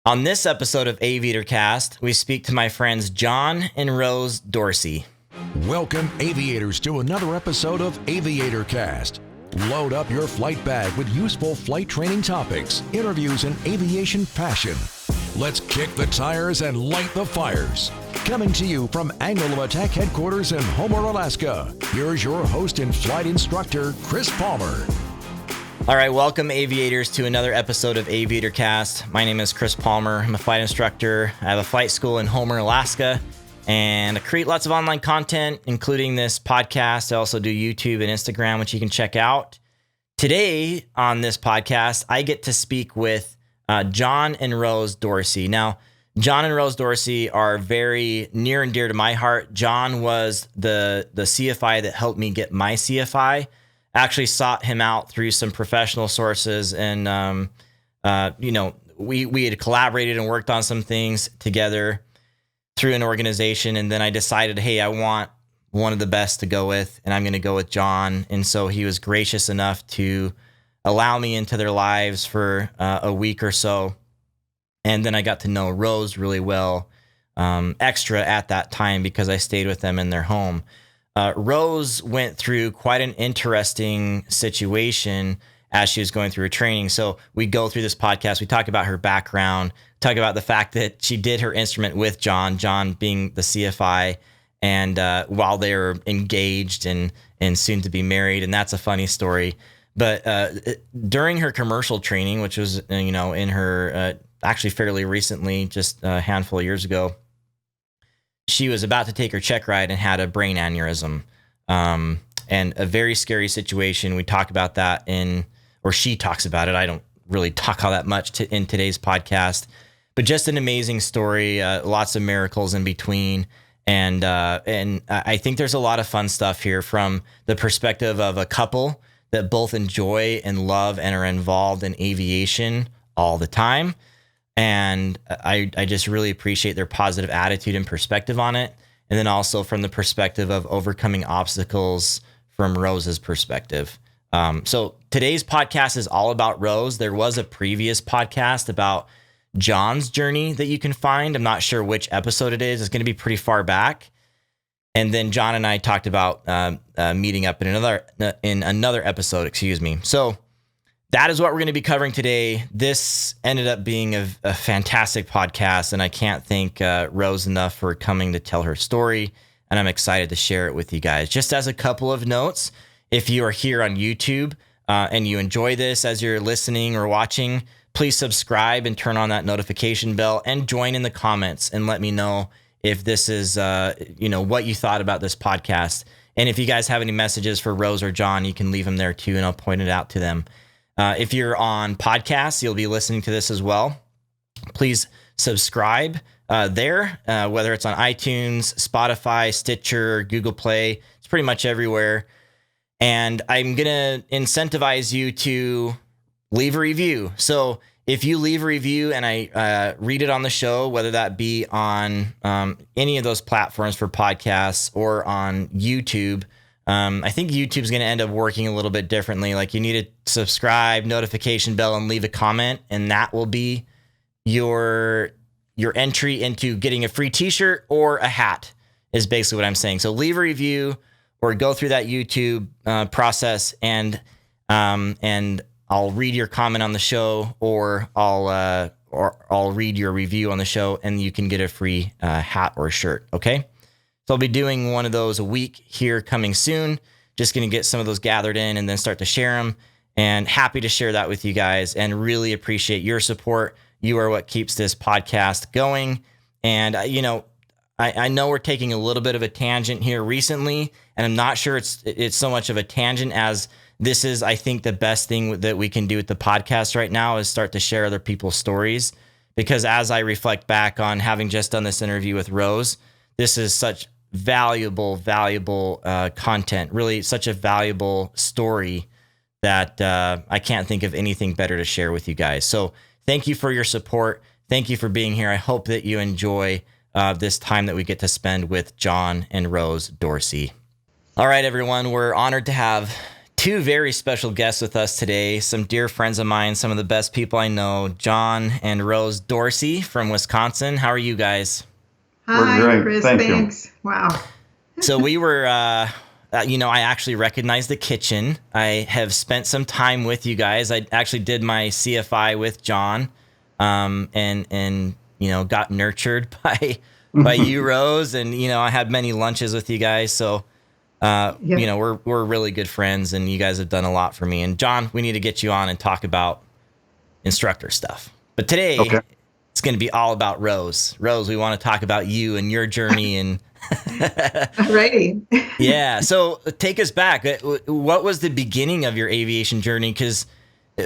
On this episode of AviatorCast, we speak to my friends John and Rose Dorcey. Welcome, aviators, to another episode of AviatorCast. Load up your flight bag with useful flight training topics, interviews, and aviation passion. Let's kick the tires and light the fires. Coming to you from Angle of Attack Headquarters in Homer, Alaska, here's your host and flight instructor, Chris Palmer. All right, welcome aviators to another episode of AviatorCast. My name is Chris Palmer. I'm a flight instructor. I have a flight school in Homer, Alaska, and I create lots of online content, including this podcast. I also do YouTube and Instagram, which you can check out. Today on this podcast, I get to speak with John and Rose Dorcey. Now, John and Rose Dorcey are very near and dear to my heart. John was the CFI that helped me get my CFI. Actually sought him out through some professional sources, and we had collaborated and worked on some things together through an organization. And then I decided, hey, I want one of the best to go with, and I'm going to go with John. And so he was gracious enough to allow me into their lives for a week or so. And then I got to know Rose really well, extra at that time because I stayed with them in their home. Rose went through quite an interesting situation as she was going through her training. So we go through this podcast. We talk about her background, talk about the fact that she did her instrument with John being the CFI, and while they were engaged and soon to be married. And that's a funny story. But during her commercial training, which was, in her actually fairly recently, just a handful of years ago, she was about to take her checkride and had a brain aneurysm, and a very scary situation. We talk about that or she talks about it. I don't really talk all that much in today's podcast, but just an amazing story. Lots of miracles in between. And I think there's a lot of fun stuff here from the perspective of a couple that both enjoy and love and are involved in aviation all the time. And I just really appreciate their positive attitude and perspective on it. And then also from the perspective of overcoming obstacles from Rose's perspective. So today's podcast is all about Rose. There was a previous podcast about John's journey that you can find. I'm not sure which episode it is. It's going to be pretty far back. And then John and I talked about meeting up in another episode, So that is what we're going to be covering today. This ended up being a fantastic podcast, and I can't thank Rose enough for coming to tell her story, and I'm excited to share it with you guys. Just as a couple of notes, if you are here on YouTube and you enjoy this as you're listening or watching, please subscribe and turn on that notification bell and join in the comments and let me know if this is, what you thought about this podcast. And if you guys have any messages for Rose or John, you can leave them there too, and I'll point it out to them. If you're on podcasts, you'll be listening to this as well. Please subscribe there, whether it's on iTunes, Spotify, Stitcher, Google Play. It's pretty much everywhere. And I'm going to incentivize you to leave a review. So if you leave a review and I read it on the show, whether that be on any of those platforms for podcasts or on YouTube, I think YouTube's going to end up working a little bit differently. Like, you need to subscribe, notification bell, and leave a comment, and that will be your entry into getting a free t-shirt or a hat is basically what I'm saying. So leave a review or go through that YouTube process, and I'll read your comment on the show, or I'll read your review on the show, and you can get a free hat or shirt. Okay. So I'll be doing one of those a week here coming soon. Just going to get some of those gathered in and then start to share them. And happy to share that with you guys, and really appreciate your support. You are what keeps this podcast going. And, I know we're taking a little bit of a tangent here recently, and I'm not sure it's so much of a tangent as this is, I think, the best thing that we can do with the podcast right now is start to share other people's stories. Because as I reflect back on having just done this interview with Rose, this is such valuable content, really such a valuable story that I can't think of anything better to share with you guys. So thank you for your support. Thank you for being here. I hope that you enjoy this time that we get to spend with John and Rose Dorcey. All right, everyone, we're honored to have two very special guests with us today, some dear friends of mine, some of the best people I know, John and Rose Dorcey from Wisconsin. How are you guys? Hi, We're great. Chris. Thanks. Wow. So we were, I actually recognize the kitchen. I have spent some time with you guys. I actually did my CFI with John, and got nurtured by you, Rose, and I had many lunches with you guys. So, we're really good friends, and you guys have done a lot for me. And John, we need to get you on and talk about instructor stuff. But today, it's going to be all about Rose. Rose, we want to talk about you and your journey and. Alrighty. Yeah. So take us back. What was the beginning of your aviation journey? Because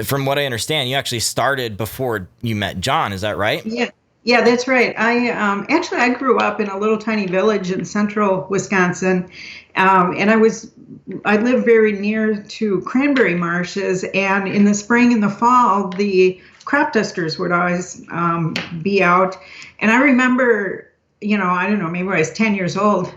from what I understand, you actually started before you met John. Is that right? Yeah, that's right. I grew up in a little tiny village in central Wisconsin, and I lived very near to cranberry marshes. And in the spring and the fall, the crop dusters would always be out. And I remember, I don't know, maybe I was 10 years old,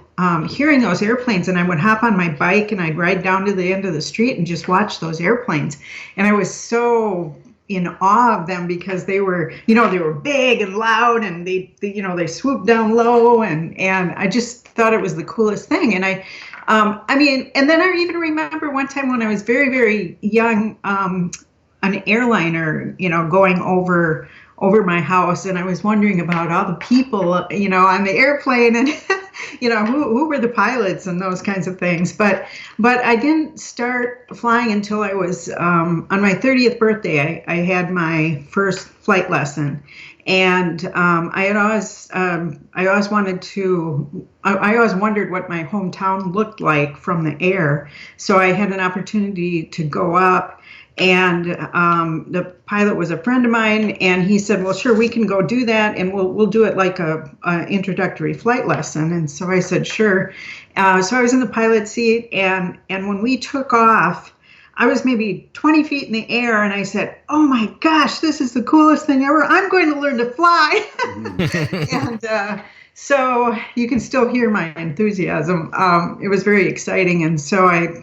hearing those airplanes, and I would hop on my bike and I'd ride down to the end of the street and just watch those airplanes. And I was so in awe of them because they were, they were big and loud, and they swooped down low, and I just thought it was the coolest thing. And and then I even remember one time when I was very, very young, an airliner, going over my house, and I was wondering about all the people, on the airplane, and who were the pilots and those kinds of things. But I didn't start flying until I was on my 30th birthday. I had my first flight lesson, and I always wondered what my hometown looked like from the air. So I had an opportunity to go up. And the pilot was a friend of mine, and he said, "Well, sure, we can go do that, and we'll do it like a introductory flight lesson." And so I said, "Sure." So I was in the pilot seat, and when we took off, I was maybe 20 feet in the air, and I said, "Oh my gosh, this is the coolest thing ever! I'm going to learn to fly." And so you can still hear my enthusiasm. It was very exciting, and so I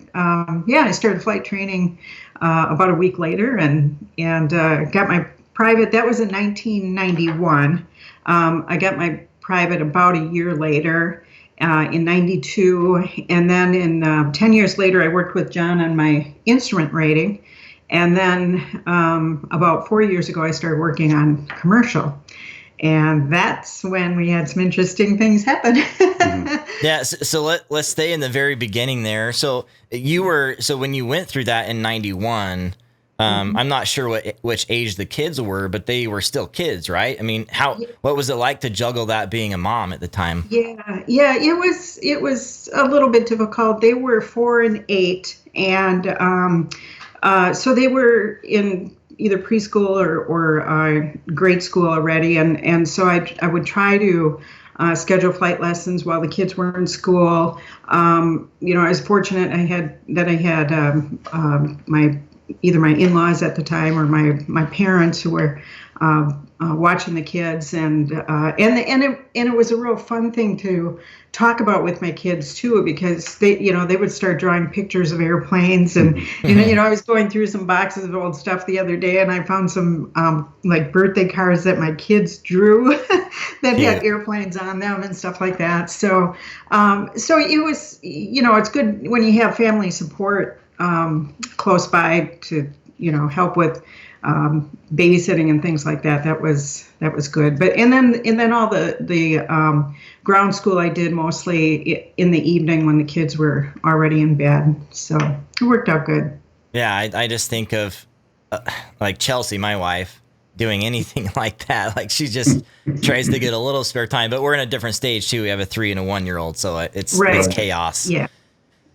started flight training about a week later, and got my private. That was in 1991. I got my private about a year later, in 92, and then in 10 years later, I worked with John on my instrument rating, and then about 4 years ago, I started working on commercial. And that's when we had some interesting things happen. Yeah. So let's stay in the very beginning there. So when you went through that in 91, I'm not sure which age the kids were, but they were still kids, right? I mean, what was it like to juggle that being a mom at the time? Yeah. It was a little bit difficult. They were 4 and 8, and so they were in either preschool or grade school already, and so I would try to schedule flight lessons while the kids were in school. I was fortunate I had either my in-laws at the time or my parents who were watching the kids, and it was a real fun thing to talk about with my kids too, because they would start drawing pictures of airplanes, and I was going through some boxes of old stuff the other day, and I found some like birthday cards that my kids drew that had airplanes on them and stuff like that. So it was, it's good when you have family support close by to help with babysitting and things like that. That was good. But and then all the ground school I did mostly in the evening when the kids were already in bed. So it worked out good. Yeah, I just think of like Chelsea, my wife, doing anything like that. Like she just tries to get a little spare time. But we're in a different stage too. We have a 3 and a 1-year-old, so it's chaos. Yeah.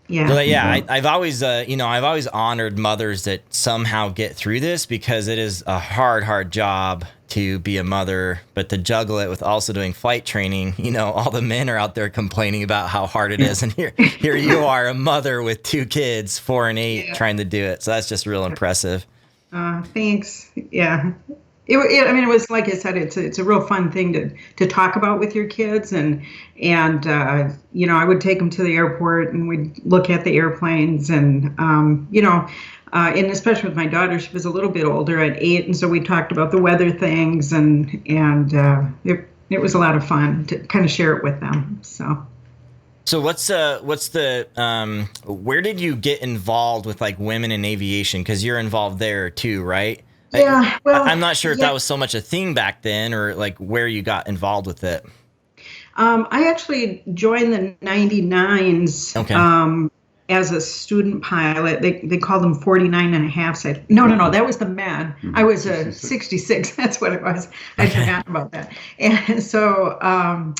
Yeah. But I've always honored mothers that somehow get through this, because it is a hard job to be a mother, but to juggle it with also doing flight training. All the men are out there complaining about how hard it is, and here you are, a mother with 2 kids, 4 and 8, trying to do it. So that's just real impressive. Thanks. Yeah. I mean, it was like I said, it's a real fun thing to talk about with your kids, and I would take them to the airport and we'd look at the airplanes, and and especially with my daughter, she was a little bit older at 8, and so we talked about the weather things, and it was a lot of fun to kind of share it with them. So what's the where did you get involved with like women in aviation? Because you're involved there too, right? Yeah, well, I'm not sure if that was so much a thing back then, or like where you got involved with it. I actually joined the 99s. Okay. As a student pilot. They called them 49 and a half. No, that was the men. I was a 66. That's what it was. I forgot about that. And so I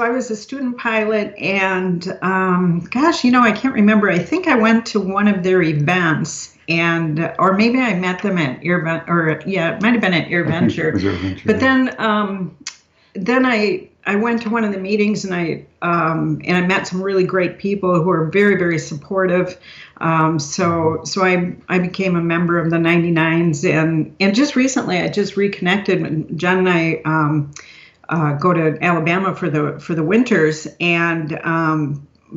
was a student pilot, and I can't remember. I think I went to one of their events, or maybe I met them at it might have been at AirVenture. But then I went to one of the meetings, and I met some really great people who are very, very supportive. So I became a member of the 99s, and just recently I just reconnected. John and I go to Alabama for the winters, and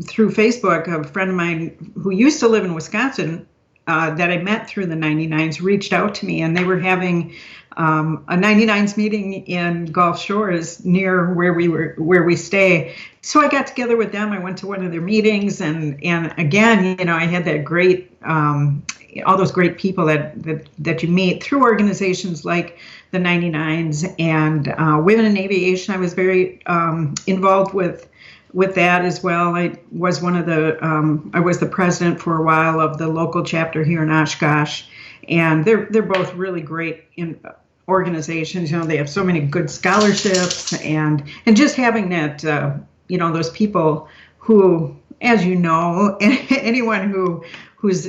through Facebook, a friend of mine who used to live in Wisconsin that I met through the 99s reached out to me, and they were having a 99s meeting in Gulf Shores near where we stay. So I got together with them. I went to one of their meetings, and again, I had that great, all those great people that you meet through organizations like the 99s and Women in Aviation. I was very involved with that as well. I was I was the president for a while of the local chapter here in Oshkosh, and they're both really great organizations. They have so many good scholarships, and just having that, those people who, as anyone who's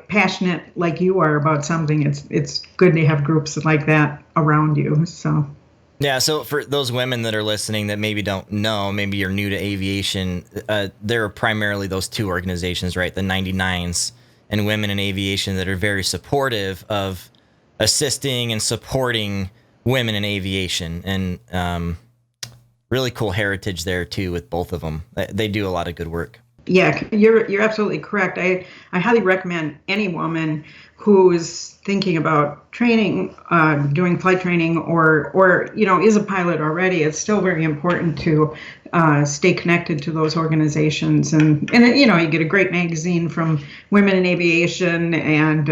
passionate like you are about something, it's good to have groups like that around you. So. Yeah, so for those women that are listening that maybe don't know, maybe you're new to aviation, there are primarily those two organizations, right? The 99s and Women in Aviation, that are very supportive of assisting and supporting women in aviation, and really cool heritage there too with both of them. They do a lot of good work. Yeah, you're absolutely correct. I highly recommend any woman who's thinking about training, doing flight training, or is a pilot already. It's still very important to stay connected to those organizations, and you get a great magazine from Women in Aviation, and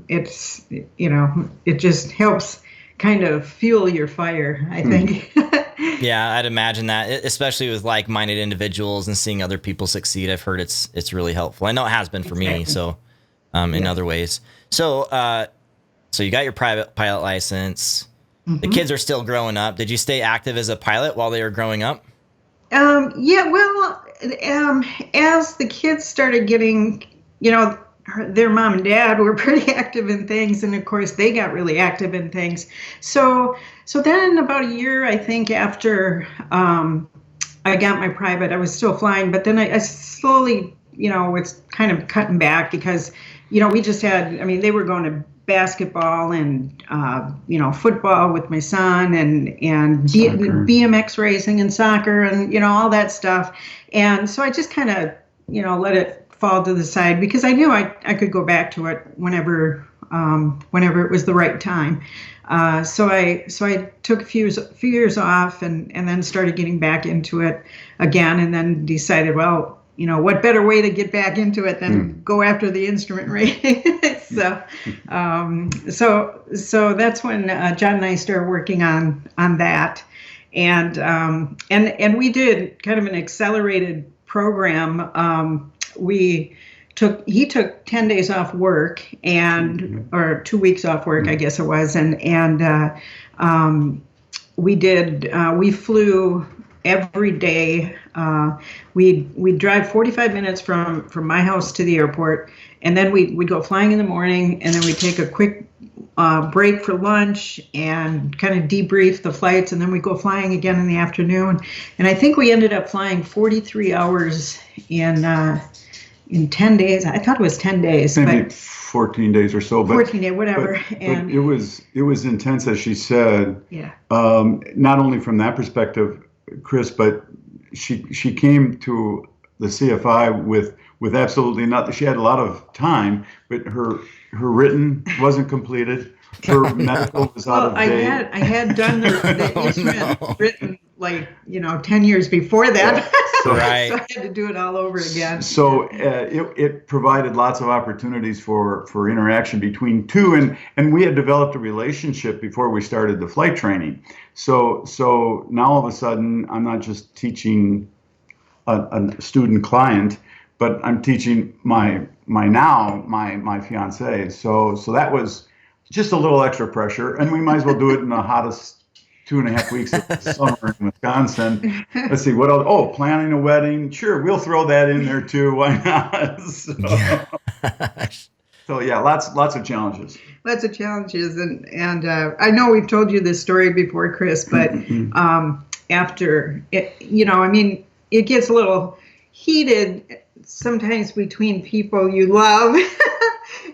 it just helps kind of fuel your fire, I think. Yeah, I'd imagine that, especially with like-minded individuals and seeing other people succeed. I've heard it's really helpful. I know it has been for me. So, in other ways. So, so you got your private pilot license. Mm-hmm. The kids are still growing up. Did you stay active as a pilot while they were growing up? Yeah. Well, as the kids started getting, their mom and dad were pretty active in things, and of course they got really active in things. So then about a year, I think, after I got my private, I was still flying, but then I slowly, was kind of cutting back because, we just had, they were going to basketball and, football with my son, and BMX racing and soccer and, all that stuff. And so I just kind of, let it fall to the side because I knew I could go back to it whenever it was the right time. So I took a few years off and then started getting back into it again, and then decided, well, what better way to get back into it than go after the instrument rating? So that's when John and I started working on that, and we did kind of an accelerated program. He took 10 days off work or 2 weeks off work, I guess it was. And we flew every day. We'd drive 45 minutes from my house to the airport, and then we'd go flying in the morning, and then we'd take a quick break for lunch and kind of debrief the flights, and then we'd go flying again in the afternoon. And I think we ended up flying 43 hours in in 10 days. I thought it was 10 days, maybe but 14 days or so. But 14 days, whatever. But it was intense, as she said. Yeah. Not only from that perspective, Chris, but she came to the CFI with absolutely nothing. She had a lot of time, but her written wasn't completed. Her medical was out of date. I had done the instrument written 10 years before that. Right. So I had to do it all over again. So it provided lots of opportunities for interaction between two, and we had developed a relationship before we started the flight training. So now all of a sudden, I'm not just teaching a student client, but I'm teaching my fiance. So that was just a little extra pressure, and we might as well do it in the hottest 2.5 weeks of the summer in Wisconsin. Let's see, what else? Oh, planning a wedding. Sure, we'll throw that in there too. Why not? So yeah, lots of challenges. Lots of challenges, and I know we've told you this story before, Chris, but after it, it gets a little heated sometimes between people you love,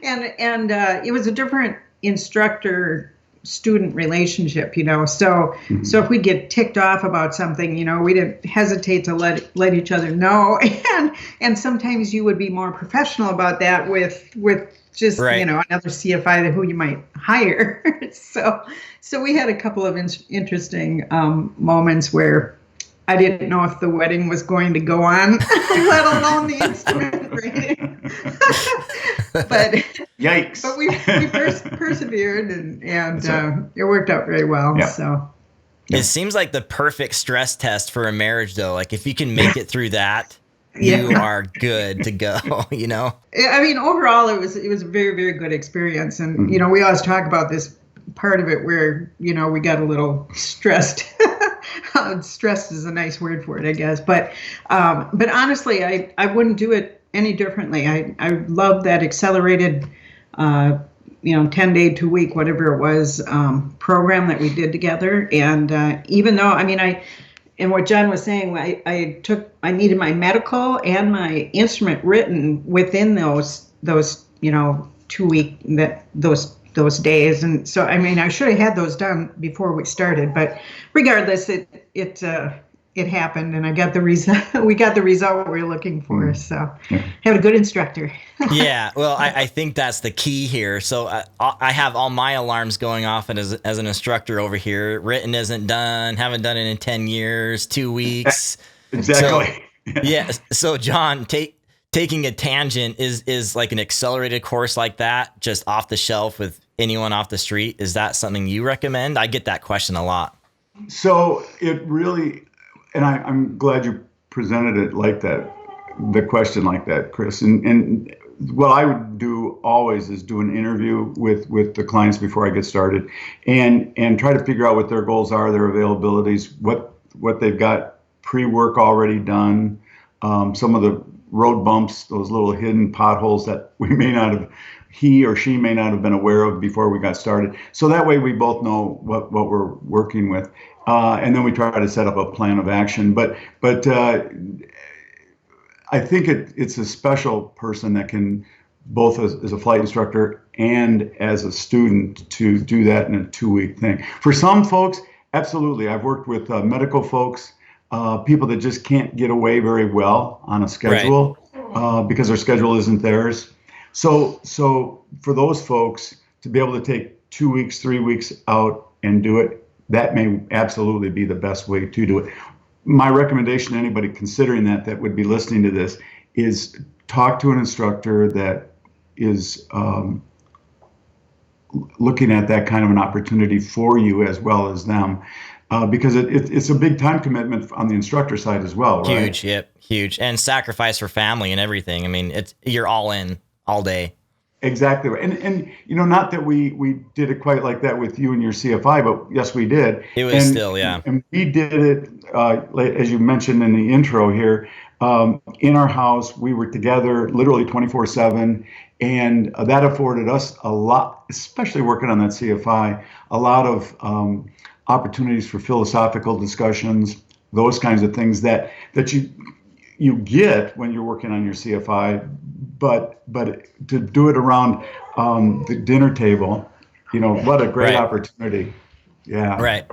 and it was a different instructor-student relationship, So if we get ticked off about something, we didn't hesitate to let each other know, and sometimes you would be more professional about that with just right. Another CFI who you might hire. So we had a couple of interesting moments where I didn't know if the wedding was going to go on, let alone the instrument rating. But yikes! But we persevered, and it worked out very well. Yeah. So it seems like the perfect stress test for a marriage, though. Like if you can make it through that, you are good to go. Overall, it was a very, very good experience, and we always talk about this part of it where we got a little stressed. Stressed is a nice word for it, I guess. But honestly, I wouldn't do it any differently. I love that accelerated, 10-day, 2-week, whatever it was, program that we did together. And even though, and what John was saying, I needed my medical and my instrument written within those 2-week those days, and so I should have had those done before we started, but regardless, it happened, and I got the result. We got the result we were looking for. So, had a good instructor. Yeah, well, I think that's the key here. So I have all my alarms going off as an instructor over here. Written isn't done. Haven't done it in 10 years. 2 weeks. Exactly. So John, taking a tangent is like an accelerated course like that, just off the shelf with anyone off the street. Is that something you recommend? I get that question a lot. So it really, and I'm glad you presented it like that, the question like that, Chris. And what I would do always is do an interview with the clients before I get started, and try to figure out what their goals are, their availabilities, what they've got pre-work already done, some of the road bumps, those little hidden potholes that he or she may not have been aware of before we got started. So that way we both know what we're working with. And then we try to set up a plan of action. But I think it's a special person that can, both as a flight instructor and as a student, to do that in a 2-week thing. For some folks, absolutely. I've worked with medical folks, people that just can't get away very well on a schedule, because their schedule isn't theirs. So for those folks to be able to take 2 weeks, 3 weeks out and do it, that may absolutely be the best way to do it. My recommendation to anybody considering that would be listening to this is talk to an instructor that is looking at that kind of an opportunity for you as well as them. Because it's a big time commitment on the instructor side as well, right? Huge, yep, huge, and sacrifice for family and everything. You're all in all day. Exactly, and not that we did it quite like that with you and your CFI, but yes, we did. It was still, yeah. And we did it, as you mentioned in the intro here, in our house. We were together literally 24/7, and that afforded us a lot, especially working on that CFI, a lot of opportunities for philosophical discussions, those kinds of things that you get when you're working on your CFI, but to do it around the dinner table, what a great opportunity. Yeah. Right.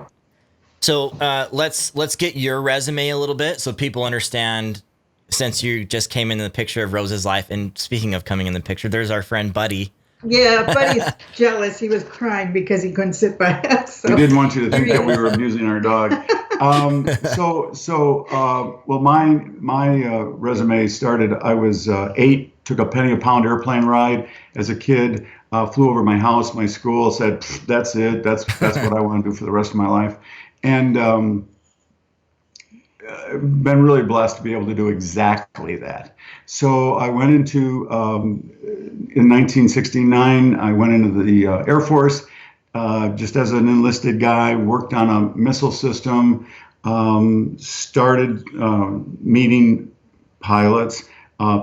So let's get your resume a little bit so people understand, since you just came into the picture of Rose's life. And speaking of coming in the picture, there's our friend Buddy. Yeah, Buddy's jealous. He was crying because he couldn't sit by us. So. We didn't want you to think that we were abusing our dog. Well, my resume started, I was 8, took a penny a pound airplane ride as a kid, flew over my house, my school, said, that's it. That's what I want to do for the rest of my life. And been really blessed to be able to do exactly that. So I went into, in 1969, I went into the Air Force just as an enlisted guy, worked on a missile system, started meeting pilots.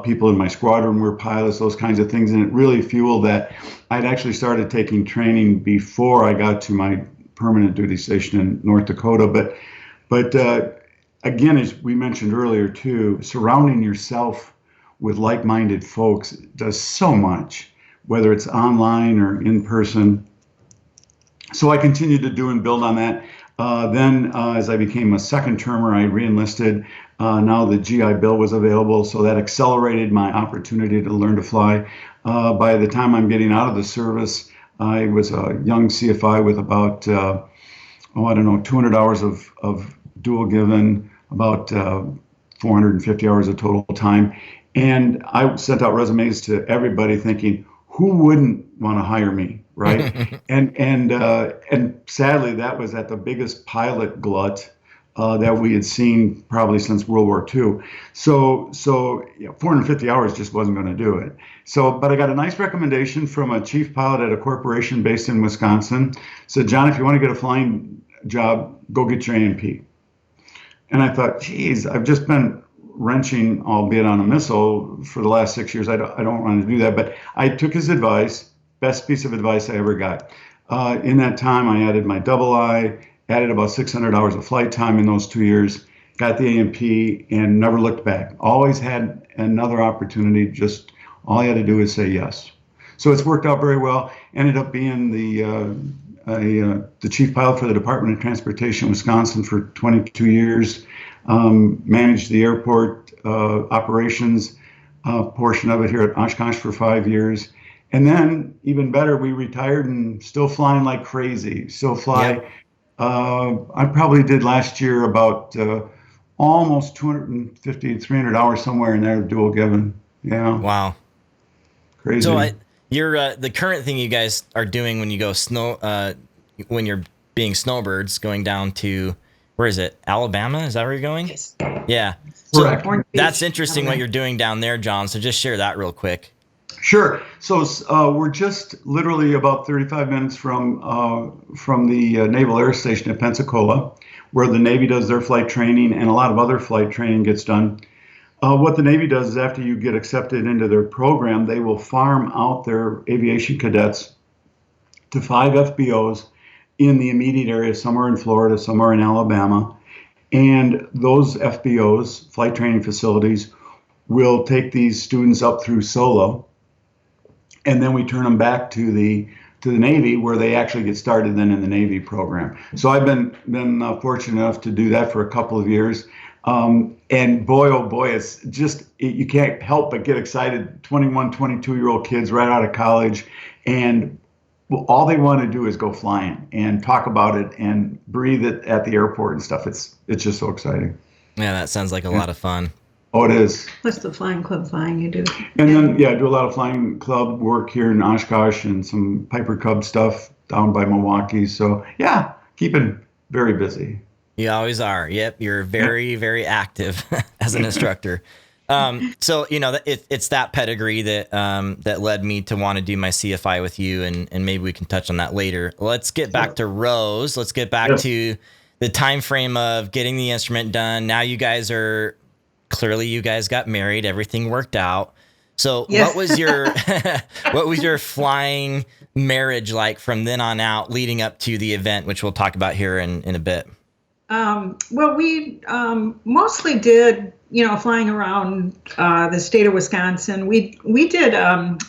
People in my squadron were pilots, those kinds of things. And it really fueled that. I'd actually started taking training before I got to my permanent duty station in North Dakota. But again, as we mentioned earlier too, surrounding yourself with like-minded folks does so much, whether it's online or in person. So I continued to do and build on that. Then as I became a second termer, I re-enlisted. Now the GI Bill was available, so that accelerated my opportunity to learn to fly. By the time I'm getting out of the service, I was a young CFI with about, 200 hours of dual given, about 450 hours of total time. And I sent out resumes to everybody thinking, who wouldn't want to hire me, right? and sadly, that was at the biggest pilot glut that we had seen probably since World War II. So 450 hours just wasn't going to do it. But I got a nice recommendation from a chief pilot at a corporation based in Wisconsin. Said, John, if you want to get a flying job, go get your A&P. And I thought, geez, I've just been wrenching, albeit on a missile, for the last 6 years. I don't want to do that. But I took his advice, best piece of advice I ever got. In that time, I added my double I, added about 600 hours of flight time in those 2 years, got the A&P, and never looked back. Always had another opportunity. Just all I had to do is say yes. So it's worked out very well. Ended up being the chief pilot for the Department of Transportation, Wisconsin, for 22 years. Managed the airport operations portion of it here at Oshkosh for 5 years. And then, even better, we retired and still flying like crazy. Still fly. Yep. I probably did last year about almost 250, 300 hours somewhere in there, dual given. Yeah. Wow. Crazy. So you're the current thing you guys are doing when you go when you're being snowbirds, going down to, where is it? Alabama? Is that where you're going? Yes. Yeah. So that's interesting what you're doing down there, John. So just share that real quick. Sure. So we're just literally about 35 minutes from the Naval Air Station at Pensacola, where the Navy does their flight training and a lot of other flight training gets done. What the Navy does is after you get accepted into their program, they will farm out their aviation cadets to 5 FBOs in the immediate area. Some are in Florida, some are in Alabama. And those FBOs, flight training facilities, will take these students up through solo. And then we turn them back to the Navy, where they actually get started then in the Navy program. So I've been fortunate enough to do that for a couple of years. And boy, oh boy, it's just, you can't help but get excited. 21, 22-year-old kids right out of college. And all they want to do is go flying and talk about it and breathe it at the airport and stuff. It's just so exciting. Yeah, that sounds like a lot of fun. Oh, it is. What's the flying club flying you do? And then, I do a lot of flying club work here in Oshkosh and some Piper Cub stuff down by Milwaukee. So, keeping very busy. You always are. Yep. You're very, very active as an instructor. So, it's that pedigree that led me to want to do my CFI with you, and maybe we can touch on that later. Let's get back to Rose. Let's get back to the time frame of getting the instrument done. Now you guys got married, everything worked out. So what was your flying marriage like from then on out, leading up to the event, which we'll talk about here in a bit? Well, we mostly did, flying around the state of Wisconsin. We did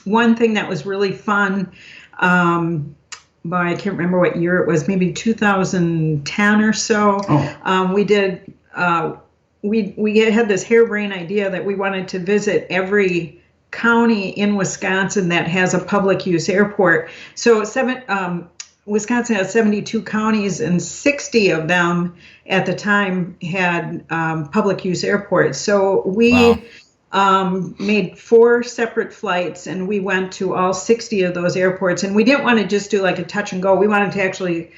one thing that was really fun. But I can't remember what year it was, maybe 2010 or so. We did. We had this harebrained idea that we wanted to visit every county in Wisconsin that has a public use airport. So Wisconsin has 72 counties, and 60 of them at the time had public use airports. So we made 4 separate flights, and we went to all 60 of those airports. And we didn't want to just do like a touch and go. We wanted to actually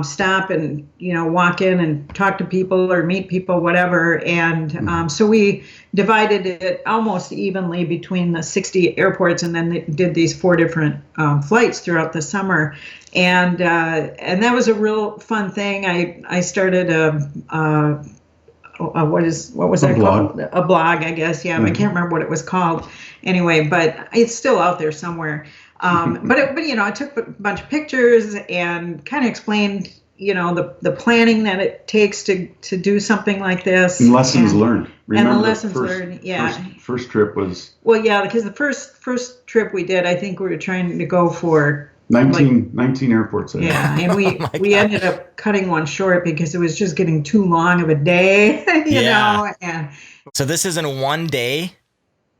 stop and walk in and talk to people or meet people, whatever. And so we divided it almost evenly between the 60 airports, and then they did these 4 different flights throughout the summer. And that was a real fun thing. I started what was that called? A blog, I guess. Yeah, I can't remember what it was called. Anyway, but it's still out there somewhere. But I took a bunch of pictures and kind of explained, the planning that it takes to do something like this. And lessons learned. Remember and the lessons learned. Yeah. First trip was. Well, yeah, because the first trip we did, I think we were trying to go for 19 airports. Yeah, and we ended up cutting one short because it was just getting too long of a day, you know. And so this is in one day?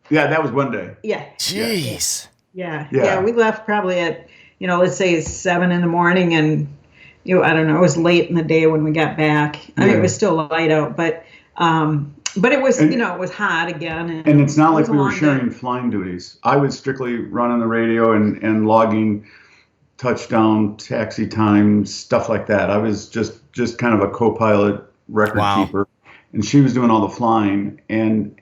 Yeah, that was one day. Yeah. Jeez. Yeah, we left probably at, let's say 7 a.m, and I don't know, it was late in the day when we got back. I mean, it was still light out, but it was, it was hot again. And it's not like we were sharing flying duties. I was strictly running the radio and logging touchdown, taxi time, stuff like that. I was just kind of a co-pilot record keeper, and she was doing all the flying. And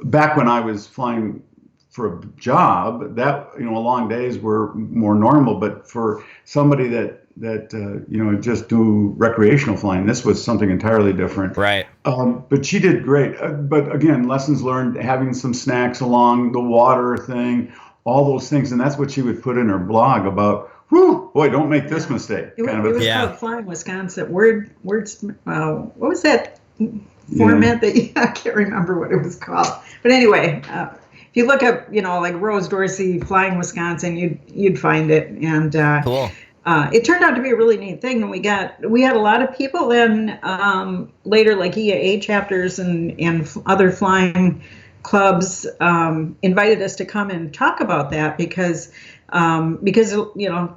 back when I was flying for a job, that long days were more normal. But for somebody that just do recreational flying, this was something entirely different. Right. But she did great. But again, lessons learned, having some snacks along, the water thing, all those things. And that's what she would put in her blog about, boy, don't make this mistake. It was called Flying Wisconsin. Words. What was that format that I can't remember what it was called. But anyway, if you look up, like Rose Dorcey Flying Wisconsin, you'd find it. And cool. It turned out to be a really neat thing, and we had a lot of people then later, like EAA chapters and other flying clubs invited us to come and talk about that because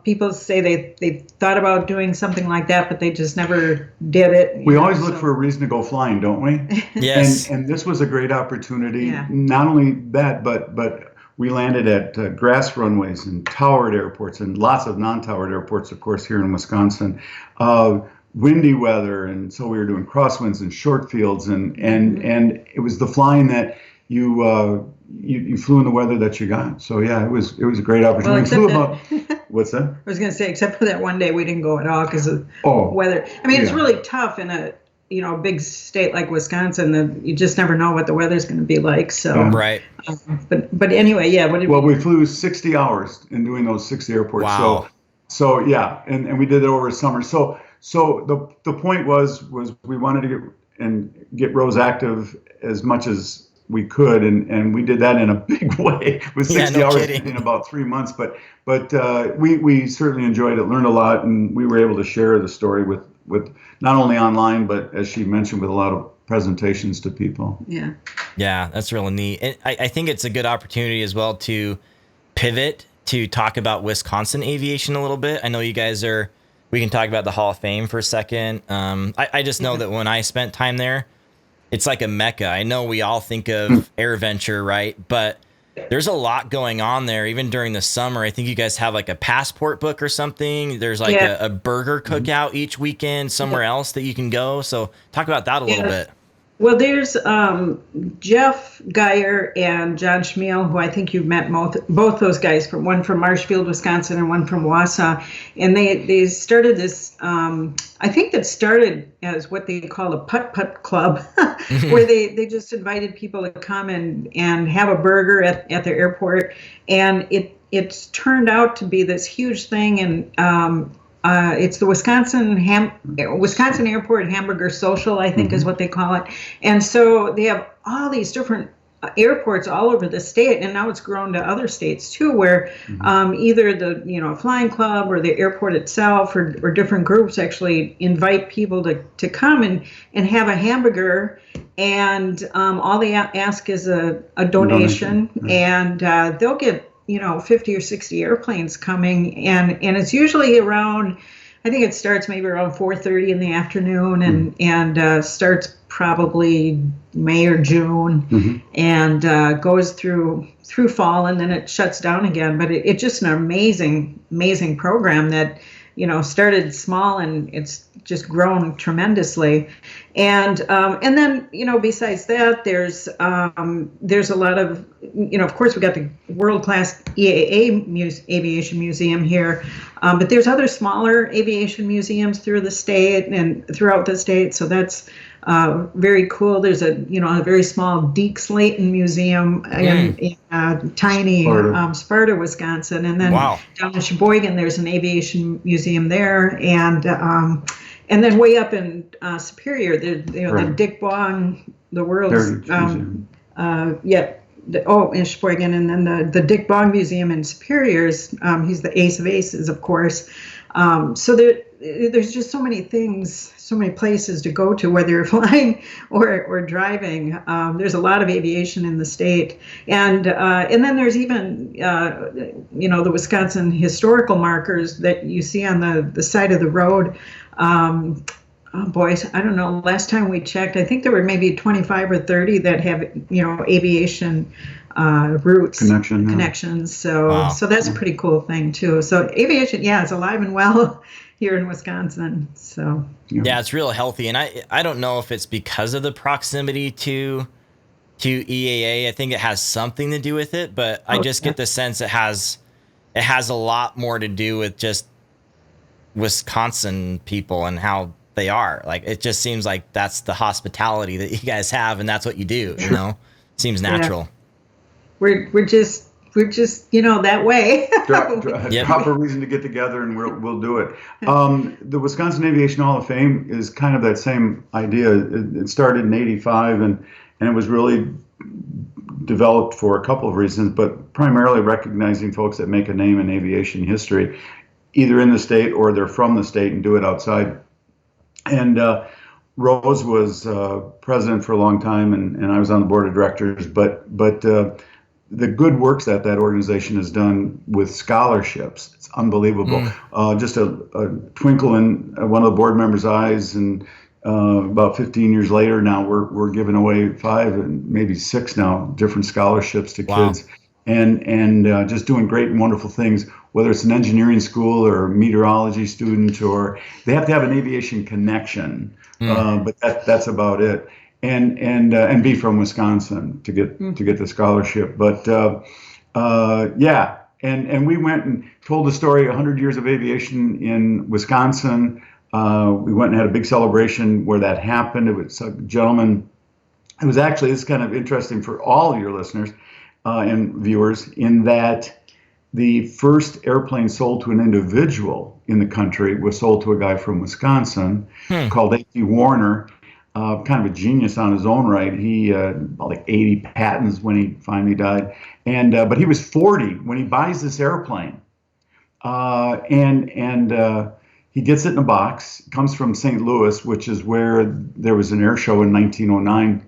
people say they thought about doing something like that, but they just never did it. We always look for a reason to go flying, don't we? Yes. And this was a great opportunity. Yeah. Not only that, but we landed at grass runways and towered airports and lots of non-towered airports, of course, here in Wisconsin. Windy weather, and so we were doing crosswinds and short fields, and it was the flying that you flew in the weather that you got. So yeah, it was a great opportunity. What's that? I was going to say, except for that one day we didn't go at all because of weather. I mean, it's really tough in a big state like Wisconsin that you just never know what the weather's going to be like. So right. But anyway, yeah. We flew 60 hours in doing those 60 airports. Wow. So yeah, and we did it over summer. So the point was we wanted to get Rose active as much as we could, and we did that in a big way with 60 hours in about 3 months. But we certainly enjoyed it, learned a lot, and we were able to share the story with not only online, but as she mentioned, with a lot of presentations to people. Yeah, that's really neat. And I think it's a good opportunity as well to pivot to talk about Wisconsin aviation a little bit. I know you guys we can talk about the Hall of Fame for a second. I just know that when I spent time there, it's like a mecca. I know we all think of AirVenture, right? But there's a lot going on there, even during the summer. I think you guys have like a passport book or something. There's like a burger cookout each weekend somewhere else that you can go. So talk about that a little bit. Well, there's Jeff Geyer and John Schmiel, who I think you've met both those guys, one from Marshfield, Wisconsin, and one from Wausau. And they started this, I think that started as what they call a putt-putt club, where they just invited people to come and have a burger at their airport. And it's turned out to be this huge thing. And it's the Wisconsin Airport Hamburger Social, I think is what they call it. And so they have all these different airports all over the state, and now it's grown to other states too, where either the flying club or the airport itself or different groups actually invite people to come and have a hamburger, and all they ask is a donation. And they'll get 50 or 60 airplanes coming, and it's usually around, I think it starts maybe around 4:30 in the afternoon, and starts probably May or June, and goes through fall, and then it shuts down again. But it's just an amazing program that started small, and it's just grown tremendously. And then besides that, there's a lot of of course we got the world-class EAA Aviation Museum here, but there's other smaller aviation museums through the state and throughout the state. So that's very cool. There's a very small Deke Slayton Museum in tiny Sparta, Wisconsin, and then down in Sheboygan there's an aviation museum there, and then way up in Superior, the Dick Bong, the world's in Sheboygan, and then the Dick Bong Museum in Superior is he's the ace of aces, of course. So there's just so many things, so many places to go to, whether you're flying or driving. There's a lot of aviation in the state, and then there's even the Wisconsin historical markers that you see on the side of the road. Oh boys, I don't know. Last time we checked, I think there were maybe 25 or 30 that have aviation routes connections. So that's a pretty cool thing too. So aviation, it's alive and well here in Wisconsin. So yeah, it's real healthy, and I don't know if it's because of the proximity to EAA. I think it has something to do with it, but I just get the sense it has a lot more to do with just Wisconsin people and how they are. Like, it just seems like that's the hospitality that you guys have, and that's what you do. Seems natural. Yeah. We're just that way. Proper reason to get together, and we'll do it. The Wisconsin Aviation Hall of Fame is kind of that same idea. It started in '85, and it was really developed for a couple of reasons, but primarily recognizing folks that make a name in aviation history, either in the state or they're from the state and do it outside. And Rose was president for a long time, and I was on the board of directors. But the good works that organization has done with scholarships, it's unbelievable. Just a twinkle in one of the board members' eyes, and about 15 years later now, we're giving away 5 and maybe 6 now different scholarships to kids, and just doing great and wonderful things. Whether it's an engineering school or a meteorology student, or they have to have an aviation connection, but that's about it. And be from Wisconsin to get the scholarship. But and we went and told the story 100 years of aviation in Wisconsin. We went and had a big celebration where that happened. It was a gentleman. It was actually, it's kind of interesting for all your listeners and viewers, in that the first airplane sold to an individual in the country was sold to a guy from Wisconsin called A.T. Warner, kind of a genius on his own right. He about like 80 patents when he finally died, and but he was 40 when he buys this airplane, and he gets it in a box. It comes from St. Louis, which is where there was an air show in 1909.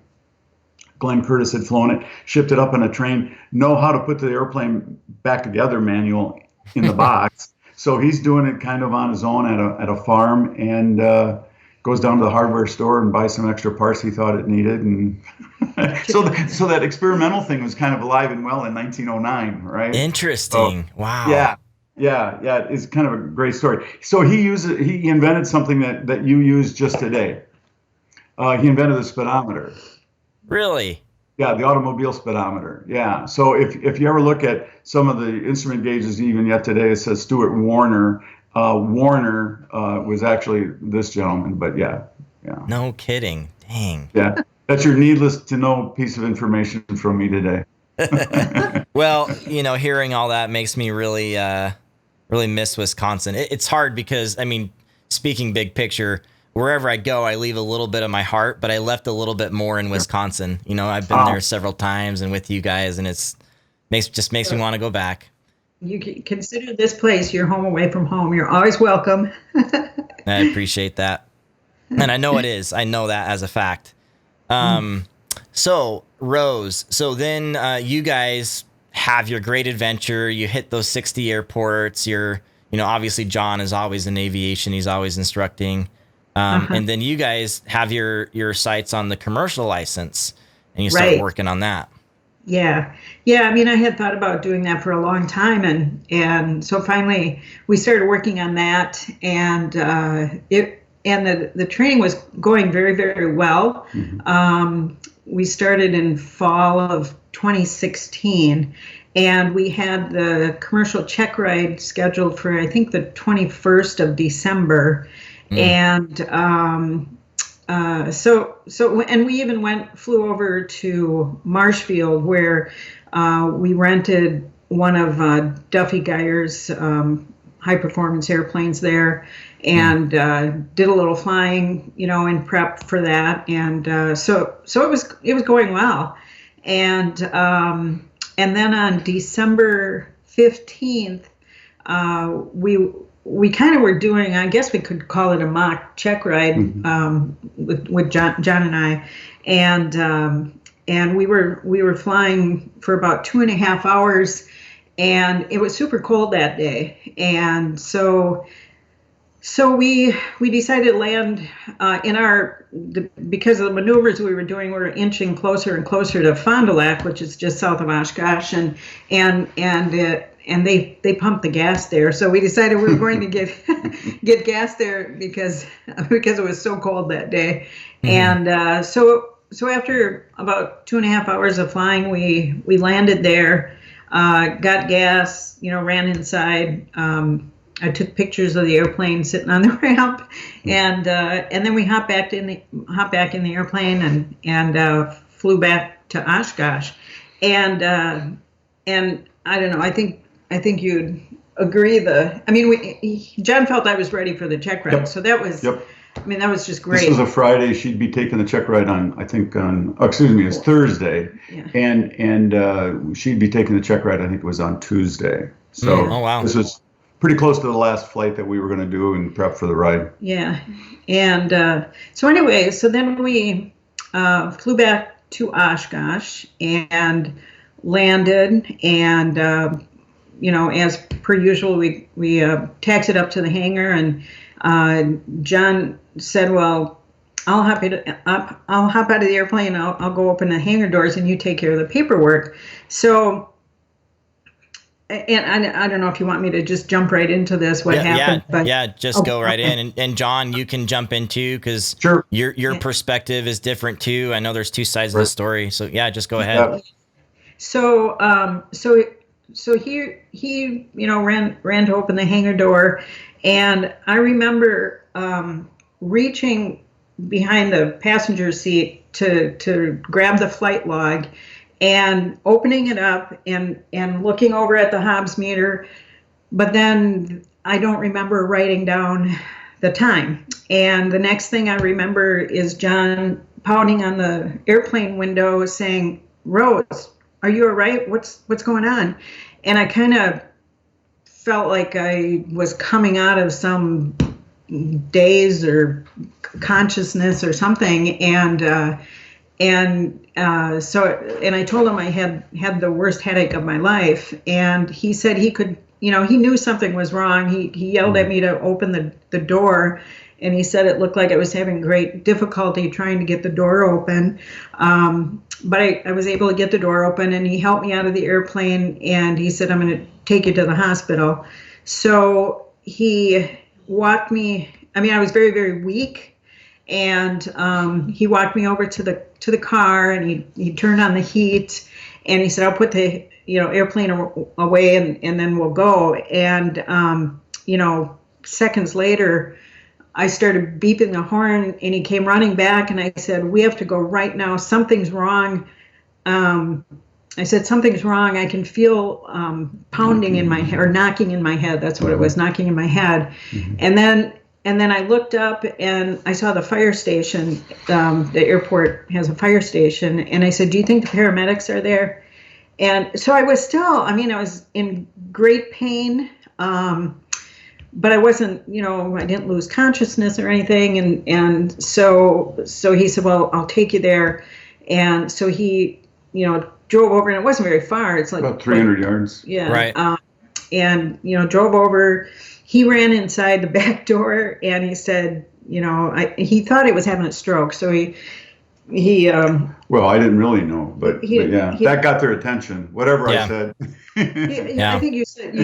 Glenn Curtis had flown it, shipped it up on a train, know how to put the airplane back together manual in the box. So he's doing it kind of on his own at a farm, and goes down to the hardware store and buys some extra parts he thought it needed. And so that experimental thing was kind of alive and well in 1909, right? Interesting. Wow. Yeah. It's kind of a great story. So he invented something that you use just today. He invented the speedometer. Really? Yeah, the automobile speedometer. Yeah. So if you ever look at some of the instrument gauges, even yet today, it says Stuart Warner. Warner was actually this gentleman, but yeah. No kidding. Dang. Yeah. That's your needless to know piece of information from me today. Well, hearing all that makes me really really miss Wisconsin. It's hard because, I mean, speaking big picture, wherever I go, I leave a little bit of my heart, but I left a little bit more in Wisconsin. You know, I've been there several times and with you guys, and makes me want to go back. You consider this place your home away from home. You're always welcome. I appreciate that. And I know it is. I know that as a fact. So Rose, then you guys have your great adventure. You hit those 60 airports. Obviously John is always in aviation. He's always instructing. And then you guys have your sights on the commercial license, and you start working on that. Yeah. I mean, I had thought about doing that for a long time, and so finally we started working on that, and the training was going very, very well. We started in fall of 2016, and we had the commercial checkride scheduled for, I think, the 21st of December. And and we even flew over to Marshfield, where we rented one of Duffy Geyer's high performance airplanes there, and did a little flying, in prep for that. And so it was going well. And then on December 15th, we kind of were doing, I guess we could call it a mock check ride with John and I, and we were flying for about 2.5 hours, and it was super cold that day, and so we decided to land because of the maneuvers we were doing, we were inching closer and closer to Fond du Lac, which is just south of Oshkosh, and they pumped the gas there. So we decided we were going to get gas there because it was so cold that day. And so after about 2.5 hours of flying, we landed there, got gas, ran inside. I took pictures of the airplane sitting on the ramp, and then we hopped back in the airplane and flew back to Oshkosh, and I don't know. I think you'd agree. John felt I was ready for the check ride, so that was. Yep. I mean, that was just great. This was a Friday. She'd be taking the check ride it's Thursday, and she'd be taking the check ride. I think it was on Tuesday. So this was pretty close to the last flight that we were going to do and prep for the ride. Yeah, and so then we flew back to Oshkosh and landed, and as per usual, we taxied up to the hangar, and John said, "Well, I'll hop out of the airplane. I'll go open the hangar doors, and you take care of the paperwork." So. And I don't know if you want me to just jump right into this, happened. But go right in. And John, you can jump in too, because your perspective is different too. I know there's two sides of the story. So just go ahead. So he ran to open the hangar door, and I remember reaching behind the passenger seat to grab the flight log, and opening it up and looking over at the Hobbs meter, but then I don't remember writing down the time. And the next thing I remember is John pounding on the airplane window saying, "Rose, are you all right? What's going on?" And I kind of felt like I was coming out of some daze or consciousness or something, and I told him I had the worst headache of my life, and he said he could, he knew something was wrong. He yelled at me to open the door, and he said it looked like I was having great difficulty trying to get the door open. But I was able to get the door open, and he helped me out of the airplane, and he said, "I'm going to take you to the hospital." So he walked me, I was very, very weak. And he walked me over to the car, and he turned on the heat, and he said, "I'll put the airplane away, and then we'll go." And seconds later, I started beeping the horn, and he came running back, and I said, "We have to go right now. Something's wrong." I said, something's wrong. I can feel pounding in my head, or knocking in my head. That's what it was, knocking in my head. And then I looked up and I saw the fire station. The airport has a fire station. And I said, do you think the paramedics are there? And so I was I was in great pain. But I wasn't, I didn't lose consciousness or anything. And so he said, well, I'll take you there. And so he, drove over, and it wasn't very far. It's like about 300 yards. Yeah. Right. And, drove over. He ran inside the back door, and he said, he thought he was having a stroke. So he well, I didn't really know, but that got their attention. Whatever I said. I think you said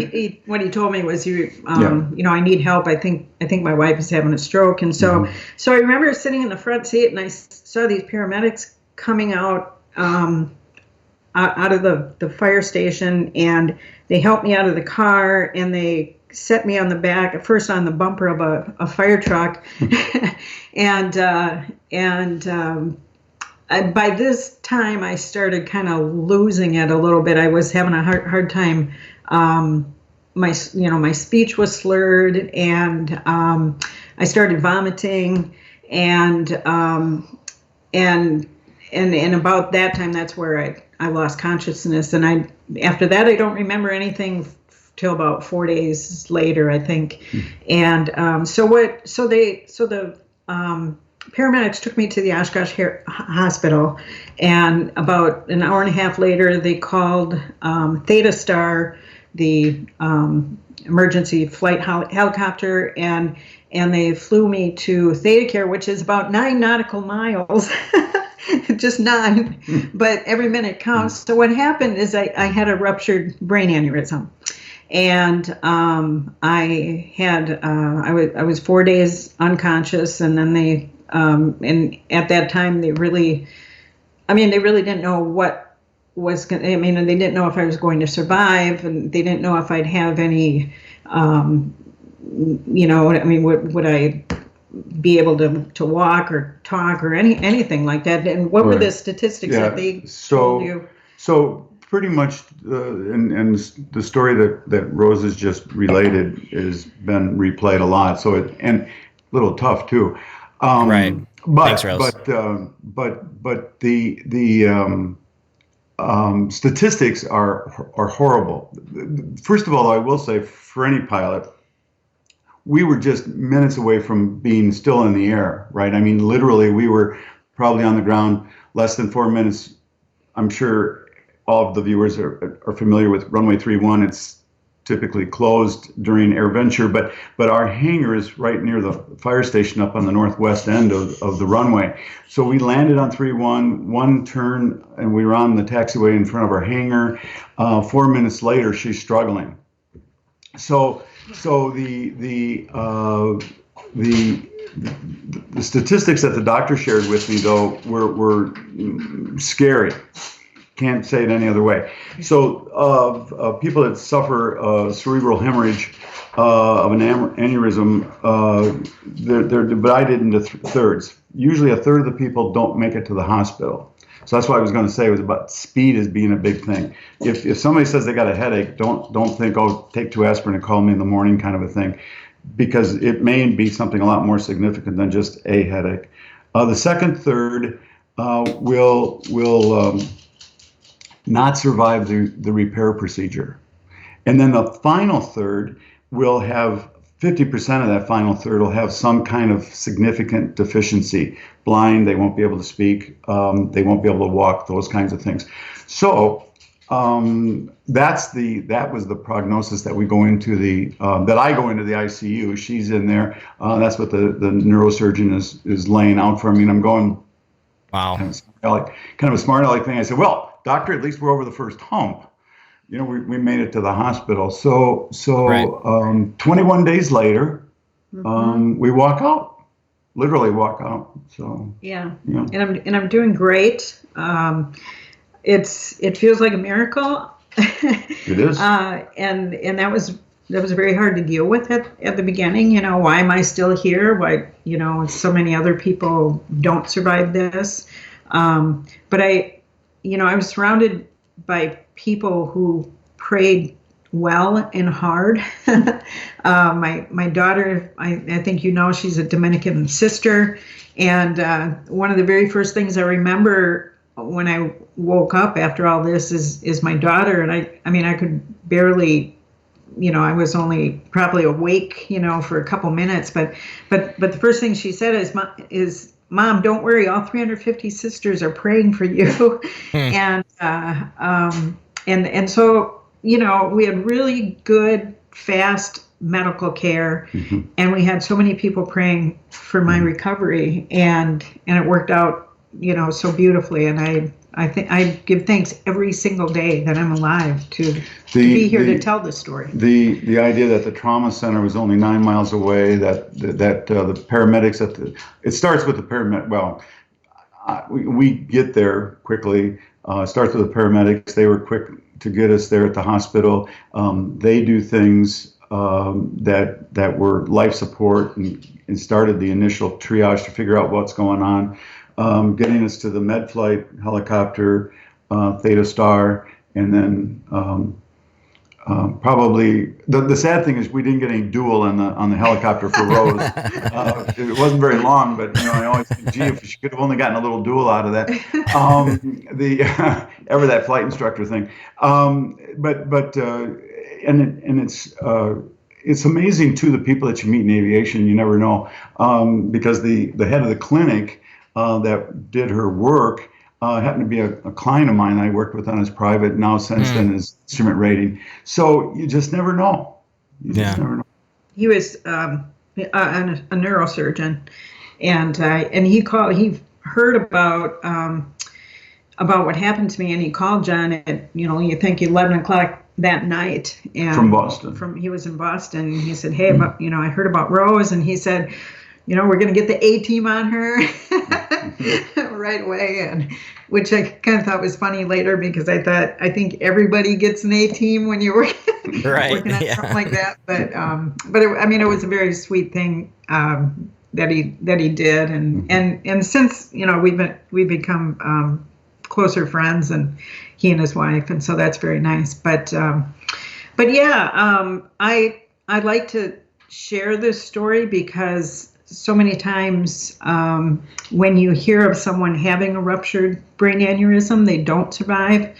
what he told me was I need help. I think my wife is having a stroke, and so I remember sitting in the front seat, and I saw these paramedics coming out of the fire station, and they helped me out of the car, and they set me on the back, at first on the bumper of a fire truck, and by this time I started kind of losing it a little bit. I was having a hard time. My speech was slurred, and I started vomiting, and about that time, that's where I lost consciousness. And after that, I don't remember anything till about 4 days later, I think. And the paramedics took me to the Oshkosh Hospital, and about an hour and a half later, they called Theta Star, the emergency flight helicopter, and they flew me to Theta Care, which is about 9 nautical miles, just 9, but every minute counts. So what happened is I had a ruptured brain aneurysm. And I was 4 days unconscious, and then they and at that time they really didn't know what was going. They didn't know if I was going to survive, and they didn't know if I'd have any. Would I be able to walk or talk or anything like that? And what were the statistics that they told you? So pretty much, and the story that Rose has just related has been replayed a lot. So and a little tough too. Right. But, thanks, Rose. But the statistics are horrible. First of all, I will say, for any pilot, we were just minutes away from being still in the air, right? I mean, literally, we were probably on the ground less than 4 minutes. I'm sure all of the viewers are familiar with runway 31. It's typically closed during AirVenture, but our hangar is right near the fire station up on the northwest end of the runway. So we landed on 31, one turn, and we were on the taxiway in front of our hangar. 4 minutes later, she's struggling. So the statistics that the doctor shared with me, though, were scary. Can't say it any other way. So of people that suffer cerebral hemorrhage of an aneurysm, they're divided into thirds. Usually a third of the people don't make it to the hospital. So that's what I was going to say, was about speed as being a big thing. If somebody says they got a headache, don't think, oh, take 2 aspirin and call me in the morning kind of a thing, because it may be something a lot more significant than just a headache. The second third will not survive the repair procedure. And then the final third will have 50% of that final third will have some kind of significant deficiency. Blind, they won't be able to speak, they won't be able to walk, those kinds of things. So that was the prognosis that we go into that I go into the ICU. She's in there. That's what the neurosurgeon is laying out for me. And I'm going, wow, kind of a smart aleck thing. I said, well, doctor, at least we're over the first hump. We made it to the hospital. So right. 21 days later, we walk out, literally walk out. So yeah. And I'm doing great. It feels like a miracle. It is. And that was very hard to deal with at the beginning. Why am I still here? Why, so many other people don't survive this. But I was surrounded by people who prayed well and hard. My daughter, I think she's a Dominican sister, and one of the very first things I remember when I woke up after all this is my daughter, and I could barely, I was only probably awake, for a couple minutes, but the first thing she said is Mom, don't worry, all 350 sisters are praying for you. And so, we had really good, fast medical care, and we had so many people praying for my recovery, and it worked out, so beautifully. And I think I give thanks every single day that I'm alive to be here to tell this story. The idea that the trauma center was only 9 miles away, that the paramedics it starts with the paramedic. Well, we get there quickly. It starts with the paramedics. They were quick to get us there at the hospital. They do things that were life support and started the initial triage to figure out what's going on. Getting us to the med flight helicopter, Theta Star, and then probably the sad thing is we didn't get any dual on the helicopter for Rose. It wasn't very long, but I always think, gee, if she could have only gotten a little dual out of that. Ever that flight instructor thing, it's amazing too, the people that you meet in aviation. You never know, because the head of the clinic that did her work happened to be a client of mine I worked with on his private, now since then his instrument rating. So you just never know. You just never know. He was a neurosurgeon, and he heard about what happened to me, and he called John at you think 11 o'clock that night, and from Boston. He was in Boston, and he said, hey, I heard about Rose, and he said, we're going to get the A-team on her right away, and which I kind of thought was funny later, because I think everybody gets an A-team when you're working on something like that. But it was a very sweet thing that he did, and since we've become closer friends, and he and his wife, and so that's very nice. But I'd like to share this story because so many times when you hear of someone having a ruptured brain aneurysm, they don't survive.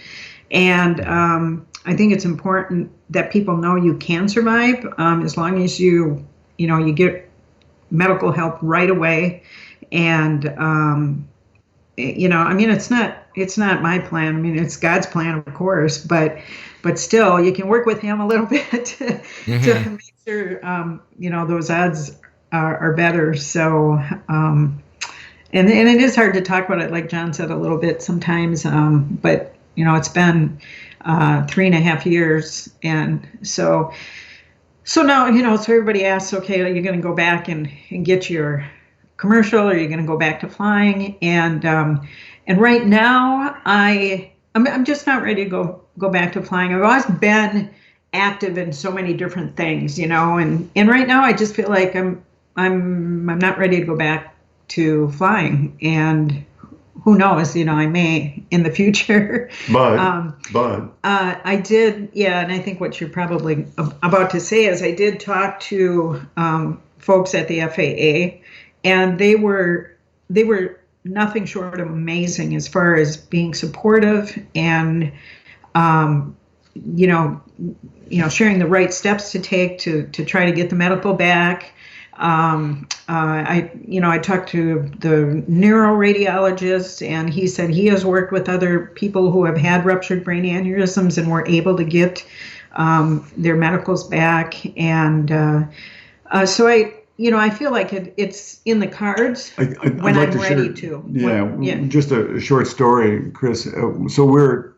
And I think it's important that people know you can survive as long as you get medical help right away. And, it's not my plan. I mean, it's God's plan, of course, but still you can work with him a little bit to make sure, those odds are better. So, and it is hard to talk about it, like John said, a little bit sometimes. But it's been 3.5 years, and so now so everybody asks, okay, are you going to go back and get your commercial, or are you going to go back to flying? And right now I'm just not ready to go back to flying. I've always been active in so many different things, and right now I just feel like I'm not ready to go back to flying, and who knows, I may in the future. But I did, and I think what you're probably about to say is I did talk to folks at the FAA, and they were nothing short of amazing as far as being supportive and sharing the right steps to take to try to get the medical back. I talked to the neuroradiologist, and he said he has worked with other people who have had ruptured brain aneurysms and were able to get their medicals back. And so I feel like it's in the cards when I'm ready to. Just a short story, Chris. So we're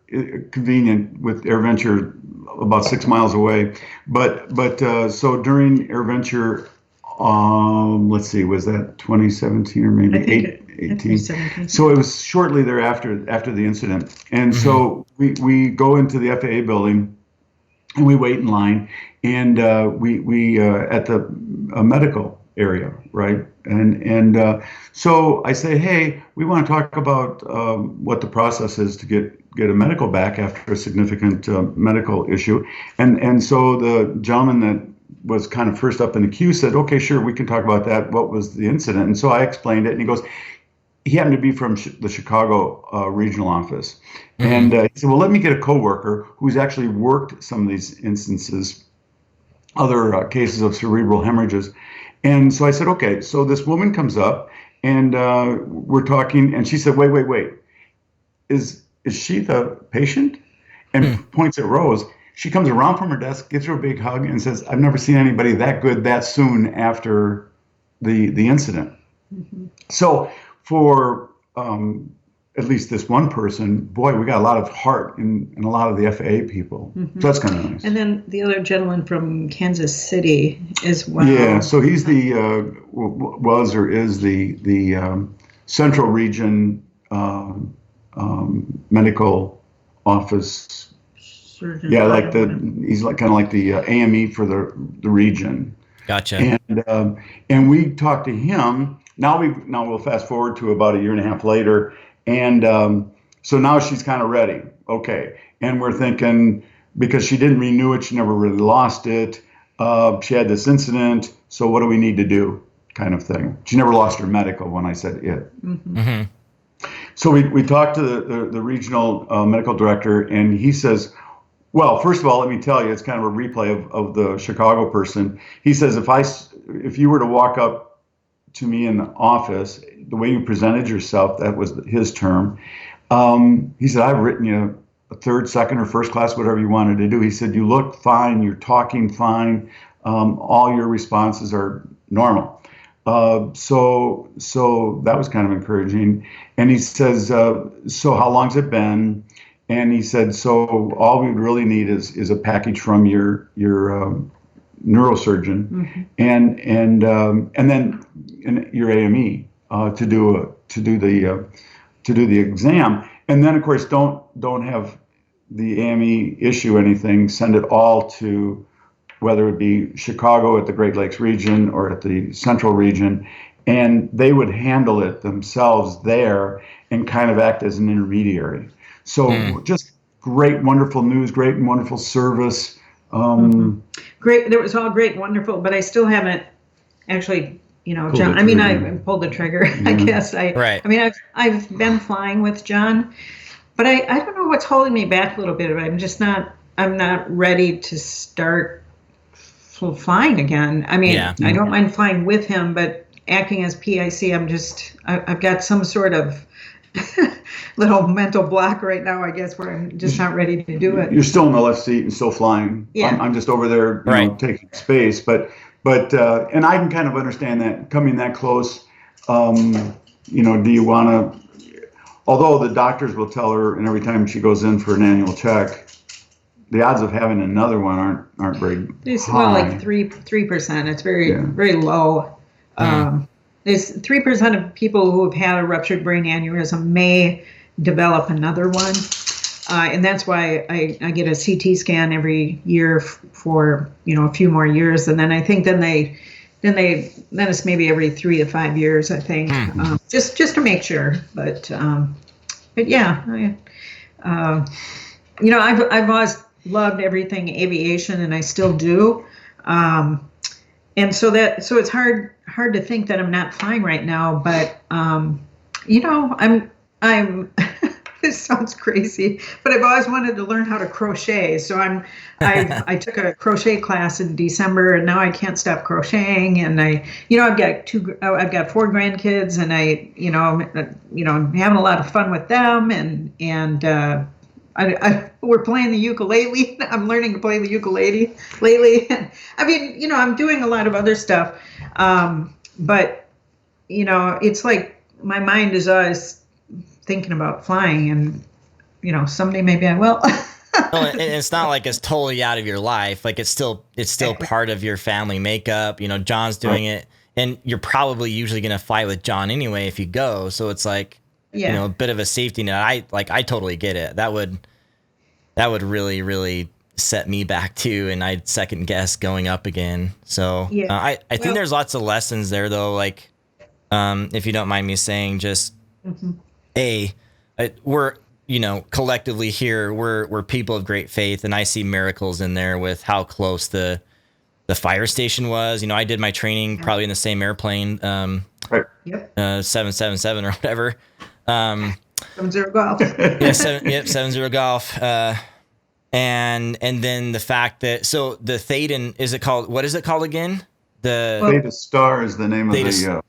convenient with AirVenture, about 6 miles away. But so during AirVenture, let's see, was that 2017 or maybe 18? So it was shortly thereafter, after the incident. And so we go into the FAA building, and we wait in line, and we at the medical area, right? And so I say, hey, we want to talk about what the process is to get a medical back after a significant medical issue. And so the gentleman that was kind of first up in the queue said, okay, sure, we can talk about that. What was the incident? And so I explained it, and he goes, he happened to be from the Chicago regional office. And he said, well, let me get a coworker who's actually worked some of these instances, other cases of cerebral hemorrhages. And so I said, okay, so this woman comes up and we're talking, and she said, wait, is she the patient? And points at Rose. She comes around from her desk, gives her a big hug, and says, I've never seen anybody that good that soon after the incident. So for at least this one person, boy, we got a lot of heart in a lot of the FAA people. So that's kind of nice. And then the other gentleman from Kansas City as well. Yeah, so he's the was or is the Central Region medical office. Surgeon. Yeah, like he's like kind of like the AME for the region. Gotcha. And we talked to him. Now we'll fast forward to about a year and a half later, and so now she's kind of ready. Okay, and we're thinking, because she didn't renew it, she never really lost it. She had this incident, so what do we need to do? Kind of thing. She never lost her medical when I said it. So we talked to the regional medical director, and he says, well, first of all, let me tell you, it's kind of a replay of the Chicago person. He says, if you were to walk up to me in the office, the way you presented yourself, that was his term. He said, I've written you a third, second, or first class, whatever you wanted to do. He said, you look fine, you're talking fine, all your responses are normal. So that was kind of encouraging. And he says, so how long's it been? And he said, so all we really need is a package from your neurosurgeon, and then your AME to do the exam, and then of course don't have the AME issue anything. Send it all to whether it be Chicago at the Great Lakes region or at the Central region, and they would handle it themselves there and kind of act as an intermediary. So just great, wonderful news, great and wonderful service. Great. That was all great and wonderful, but I still haven't actually, John, I pulled the trigger, I guess. I've been flying with John, but I don't know what's holding me back a little bit. I'm not ready to start flying again. I don't mind flying with him, but acting as PIC, I've got some sort of little mental block right now, I guess, where I'm just not ready to do it. You're still in the left seat and still flying. Yeah. I'm just over there, taking space. But and I can kind of understand that coming that close. Do you want to? Although the doctors will tell her, and every time she goes in for an annual check, the odds of having another one aren't very high. Well, like 3%. It's very low. There's 3% of people who have had a ruptured brain aneurysm may develop another one, and that's why I get a CT scan every year for a few more years, and then I think then it's maybe every 3 to 5 years, I think, just to make sure. But yeah, I've always loved everything aviation, and I still do. And so it's hard to think that I'm not flying right now, but I'm this sounds crazy, but I've always wanted to learn how to crochet. So I took a crochet class in December, and now I can't stop crocheting. And I've got 4 grandkids, and I'm having a lot of fun with them, and we're playing the ukulele. I'm learning to play the ukulele lately. I'm doing a lot of other stuff. But it's like my mind is always thinking about flying, and, someday maybe I will. Well, and it's not like it's totally out of your life. Like it's still part of your family makeup. John's doing it, and you're probably usually going to fly with John anyway if you go. So it's like, a bit of a safety net. I totally get it. That would really, really set me back too, and I'd second guess going up again. So Yeah. I think there's lots of lessons there though. Like, if you don't mind me saying, just we're, you know, collectively here, we're people of great faith, and I see miracles in there with how close the fire station was. You know, I did my training probably in the same airplane, Right. 777 or whatever. 70 Golf. Yeah, 70 Golf. And then the fact that, so the Thaden, what is it called again? Theta Star is the name of the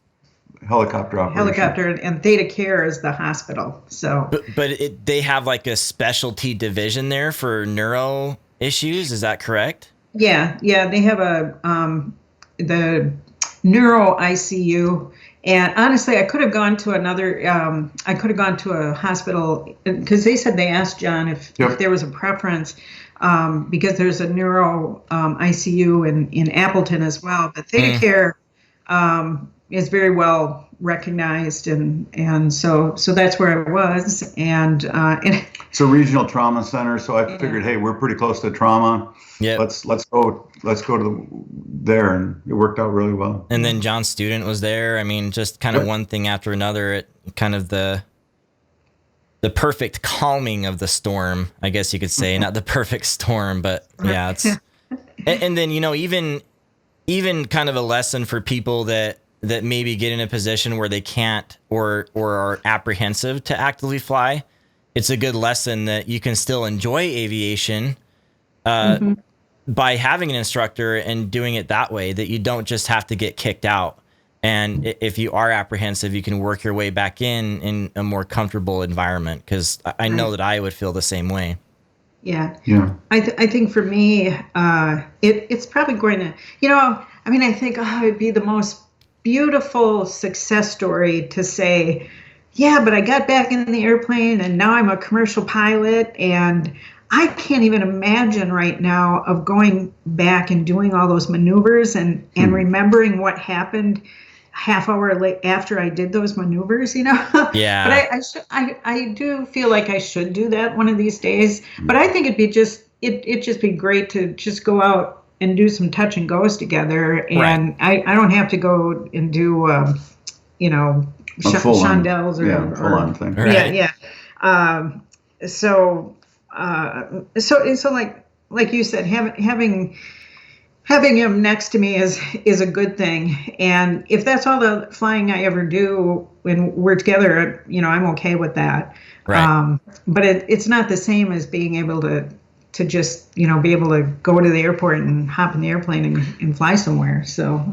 helicopter operation. Helicopter, and Theta Care is the hospital. So, but they have like a specialty division there for neuro issues. Is that correct? Yeah, they have the neuro ICU. And honestly, I could have gone to a hospital, because they said they asked John if there was a preference, because there's a neuro ICU in Appleton as well. But Theta Care is very well recognized, and so that's where I was. And it's a regional trauma center, so I figured, hey, we're pretty close to trauma. Yeah, let's go to there, and it worked out really well. And then John's student was there. I mean, just kind of one thing after another. It kind of the perfect calming of the storm, I guess you could say. Not the perfect storm, but yeah, it's and then, you know, even kind of a lesson for people that maybe get in a position where they can't or are apprehensive to actively fly. It's a good lesson that you can still enjoy aviation by having an instructor and doing it that way, that you don't just have to get kicked out. And if you are apprehensive, you can work your way back in a more comfortable environment, because I know that I would feel the same way. Yeah. I think for me, it's probably going to, you know, I mean, I think it'd be the most beautiful success story to say, yeah, but I got back in the airplane and now I'm a commercial pilot, and I can't even imagine right now of going back and doing all those maneuvers and remembering what happened half hour after I did those maneuvers, you know? Yeah. But I do feel like I should do that one of these days. But I think it'd just be great to just go out and do some touch and goes together. And I don't have to go and do, you know, chandelles or full on thing. Right. Yeah. So like you said, having him next to me is a good thing. And if that's all the flying I ever do when we're together, you know, I'm okay with that. Right. But it's not the same as being able to just, you know, be able to go to the airport and hop in the airplane and fly somewhere. So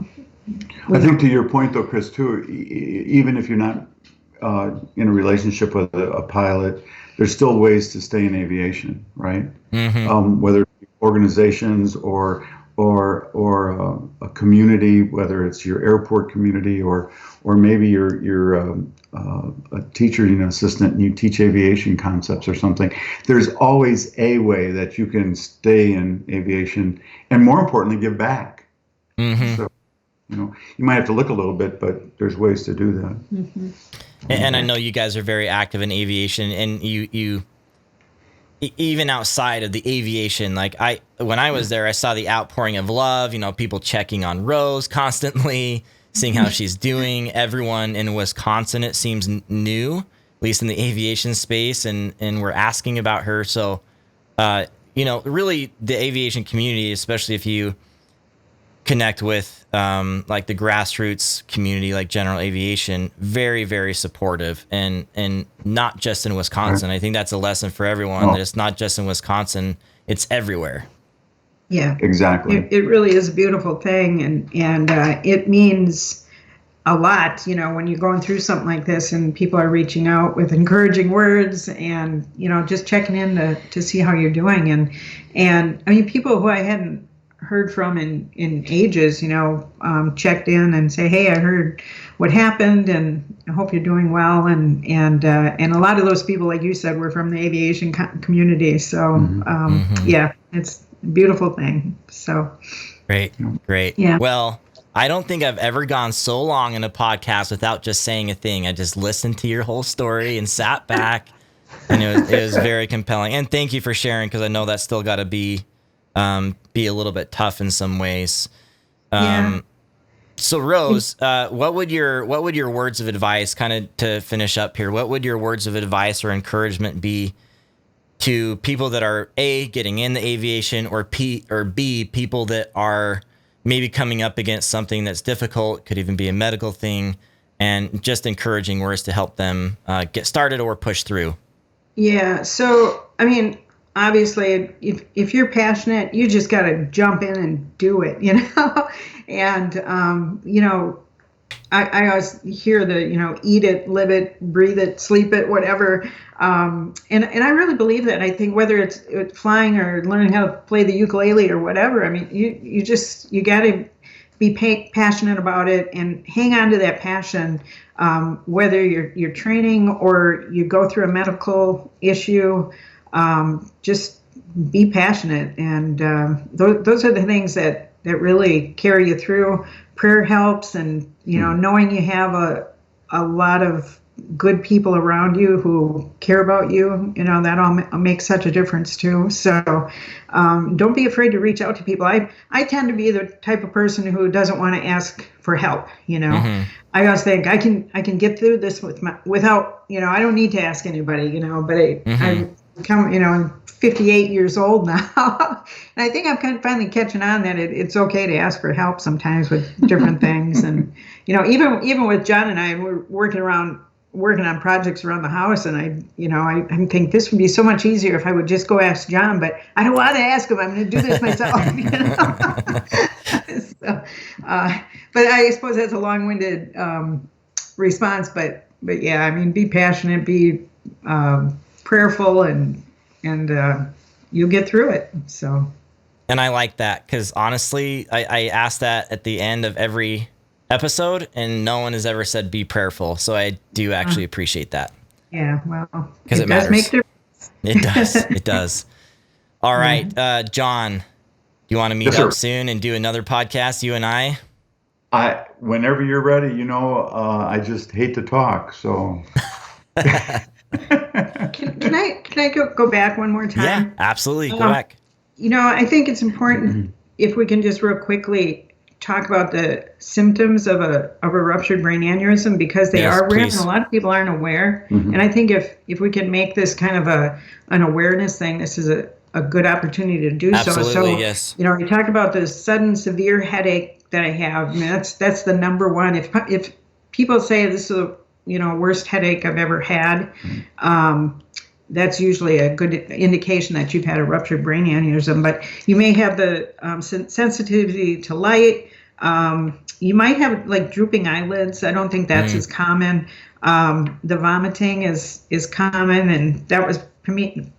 I think to your point though, Chris, too, even if you're not in a relationship with a pilot, there's still ways to stay in aviation, right? Whether it's organizations or a community, whether it's your airport community or maybe you're a teacher, you know, assistant, and you teach aviation concepts or something. There's always a way that you can stay in aviation, and more importantly, give back. So, you know, you might have to look a little bit, but there's ways to do that. And I know you guys are very active in aviation, and you even outside of the aviation, like when I was there, I saw the outpouring of love, you know, people checking on Rose constantly, seeing how she's doing. Everyone in Wisconsin, it seems, new, at least in the aviation space, and we're asking about her. So, you know, really the aviation community, especially if you connect with like the grassroots community, like general aviation, very, very supportive, and not just in Wisconsin. I think that's a lesson for everyone, that it's not just in Wisconsin, it's everywhere. Yeah, exactly. It really is a beautiful thing, and it means a lot, you know, when you're going through something like this and people are reaching out with encouraging words and, you know, just checking in to see how you're doing. And I mean, people who I hadn't heard from in ages, you know, checked in and say, hey, I heard what happened and I hope you're doing well. And a lot of those people, like you said, were from the aviation community. So, yeah, it's a beautiful thing. So great. Yeah. Well, I don't think I've ever gone so long in a podcast without just saying a thing. I just listened to your whole story and sat back, and it was very compelling. And thank you for sharing, because I know that's still got to be be a little bit tough in some ways. So Rose, what would your words of advice, kind of to finish up here, what would your words of advice or encouragement be to people that are A, getting in the aviation, or B, people that are maybe coming up against something that's difficult, could even be a medical thing, and just encouraging words to help them get started or push through? Yeah. So, I mean, obviously, if you're passionate, you just got to jump in and do it, And, I always hear the, eat it, live it, breathe it, sleep it, whatever. And I really believe that. I think whether it's flying or learning how to play the ukulele or whatever, I mean, you got to be passionate about it and hang on to that passion, whether you're training or you go through a medical issue. Just be passionate, and those are the things that really carry you through. Prayer helps, and knowing you have a lot of good people around you who care about you, that all makes such a difference too. So don't be afraid to reach out to people. I tend to be the type of person who doesn't want to ask for help. I always think I can get through this without I don't need to ask anybody. But I come I'm 58 years old now, and I think I'm kind of finally catching on that it's okay to ask for help sometimes with different things. And even with John and I, we're working on projects around the house, and I think this would be so much easier if I would just go ask John, but I don't want to ask him. I'm going to do this myself. So, but I suppose that's a long-winded response. But yeah, I mean, be passionate, be prayerful, and you'll get through it. So. And I like that, because honestly, I ask that at the end of every episode, and no one has ever said be prayerful. So I do actually appreciate that. Yeah, well, because it does matters. Make difference. It does. It does. All right, John, you want to meet up soon and do another podcast, you and I? Whenever you're ready. I just hate to talk, so. Can I go back one more time? Yeah, absolutely. Go back. I think it's important if we can just real quickly talk about the symptoms of a ruptured brain aneurysm, because they are rare, and a lot of people aren't aware. And I think if we can make this kind of an awareness thing, this is a good opportunity to do so. Absolutely, yes. You talked about the sudden severe headache that I have. I mean, that's the number one. If people say this is the worst headache I've ever had, that's usually a good indication that you've had a ruptured brain aneurysm. But you may have the sensitivity to light. You might have like drooping eyelids. I don't think that's as common. The vomiting is common, and that was for me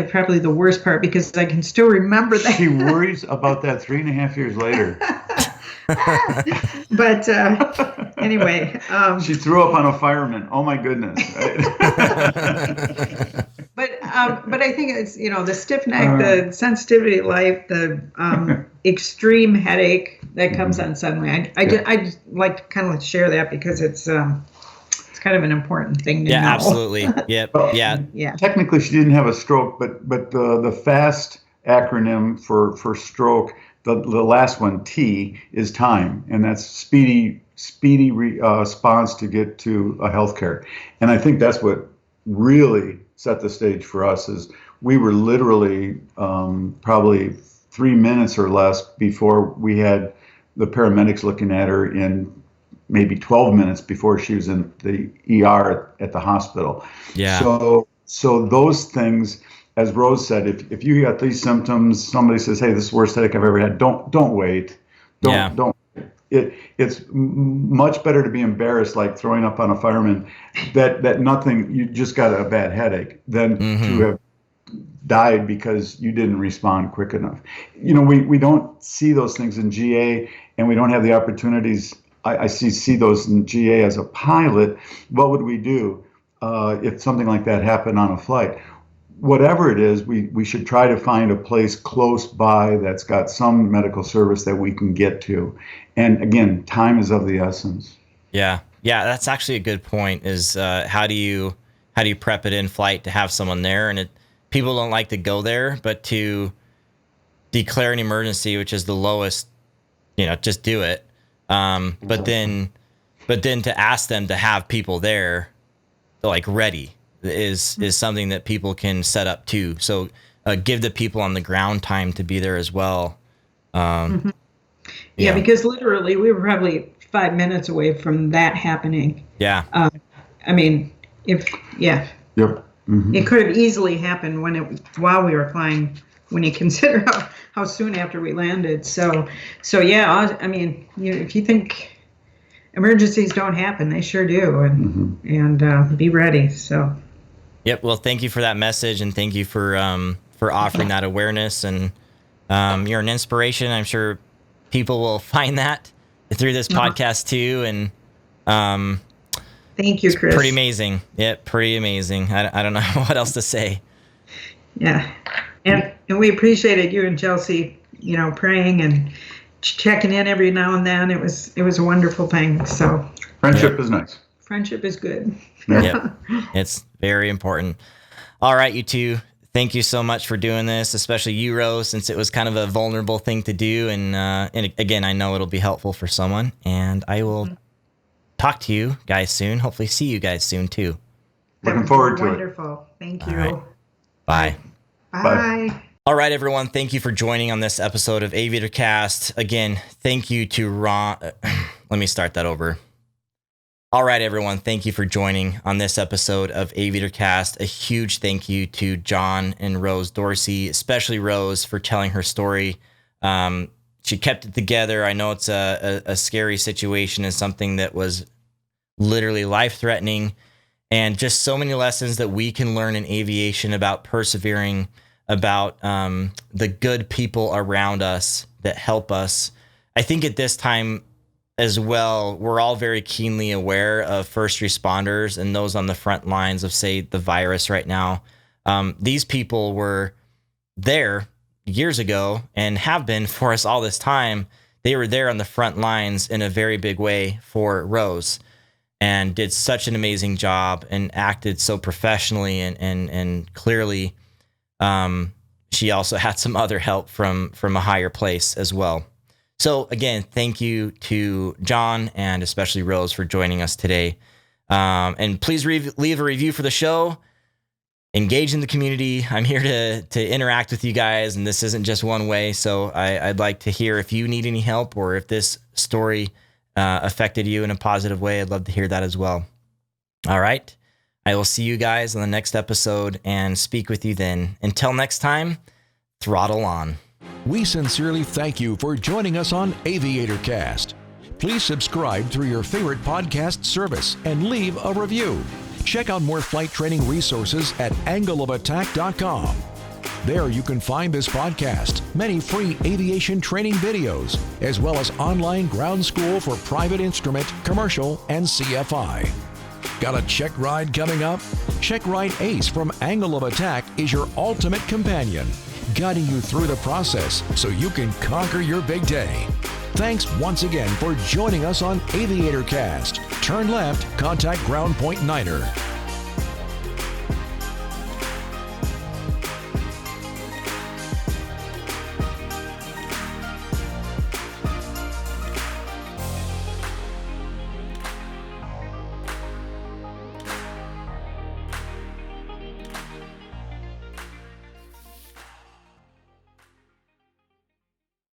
probably the worst part, because I can still remember that. She worries about that 3.5 years later. But anyway, she threw up on a fireman. Oh my goodness! Right? But I think it's the stiff neck, the sensitivity to light, the extreme headache that comes on suddenly. I just like to kind of share that, because it's kind of an important thing to know. Yeah, absolutely. Yep. Yeah. Technically, she didn't have a stroke, but the FAST acronym for stroke. The last one, T, is time, and that's speedy response to get to a healthcare. And I think that's what really set the stage for us. Is we were literally probably 3 minutes or less before we had the paramedics looking at her, in maybe 12 minutes before she was in the ER at the hospital. Yeah. So those things. As Rose said, if you got these symptoms, somebody says, "Hey, this is the worst headache I've ever had." Don't wait. Don't. It's much better to be embarrassed, like throwing up on a fireman, that nothing, you just got a bad headache, than to have died because you didn't respond quick enough. We don't see those things in GA, and we don't have the opportunities. I see those in GA as a pilot. What would we do if something like that happened on a flight? Whatever it is, we should try to find a place close by that's got some medical service that we can get to. And again, time is of the essence. Yeah, that's actually a good point. Is how do you prep it in flight to have someone there? And people don't like to go there, but to declare an emergency, which is the lowest, just do it. But then to ask them to have people there, like ready, is something that people can set up too. So give the people on the ground time to be there as well. Yeah, because literally we were probably 5 minutes away from that happening. Yeah. I mean, Yep. It could have easily happened while we were flying, when you consider how soon after we landed. So yeah, I mean, if you think emergencies don't happen, they sure do, and be ready. So. Yep. Well, thank you for that message, and thank you for offering that awareness, and you're an inspiration. I'm sure people will find that through this podcast too, and thank you, Chris. Pretty amazing. Yep, pretty amazing. I don't know what else to say. Yeah, and we appreciated you and Chelsea, praying and checking in every now and then. It was a wonderful thing. So friendship is nice. Friendship is good. Yep. It's very important. All right, you two. Thank you so much for doing this, especially you, Rose, since it was kind of a vulnerable thing to do. And again, I know it'll be helpful for someone. And I will talk to you guys soon. Hopefully see you guys soon, too. Looking forward to it. Wonderful. Thank you. Right. Bye. Bye. All right, everyone. Thank you for joining on this episode of AviatorCast. Again, thank you to Ron. Let me start that over. All right, everyone. Thank you for joining on this episode of AviatorCast. A huge thank you to John and Rose Dorcey, especially Rose, for telling her story. She kept it together. I know it's a scary situation and something that was literally life-threatening, and just so many lessons that we can learn in aviation about persevering, about the good people around us that help us. I think at this time as well, we're all very keenly aware of first responders and those on the front lines of, say, the virus right now. These people were there years ago and have been for us all this time. They were there on the front lines in a very big way for Rose, and did such an amazing job and acted so professionally and clearly. She also had some other help from a higher place as well. So again, thank you to John and especially Rose for joining us today. And please leave a review for the show. Engage in the community. I'm here to interact with you guys, and this isn't just one way. So I'd like to hear if you need any help, or if this story affected you in a positive way. I'd love to hear that as well. All right. I will see you guys on the next episode and speak with you then. Until next time, throttle on. We sincerely thank you for joining us on AviatorCast. Please subscribe through your favorite podcast service and leave a review. Check out more flight training resources at angleofattack.com. There you can find this podcast, many free aviation training videos, as well as online ground school for private instrument, commercial, and CFI. Got a check ride coming up? Checkride Ace from Angle of Attack is your ultimate companion, guiding you through the process so you can conquer your big day. Thanks once again for joining us on AviatorCast. Turn left, contact Ground Point Niner.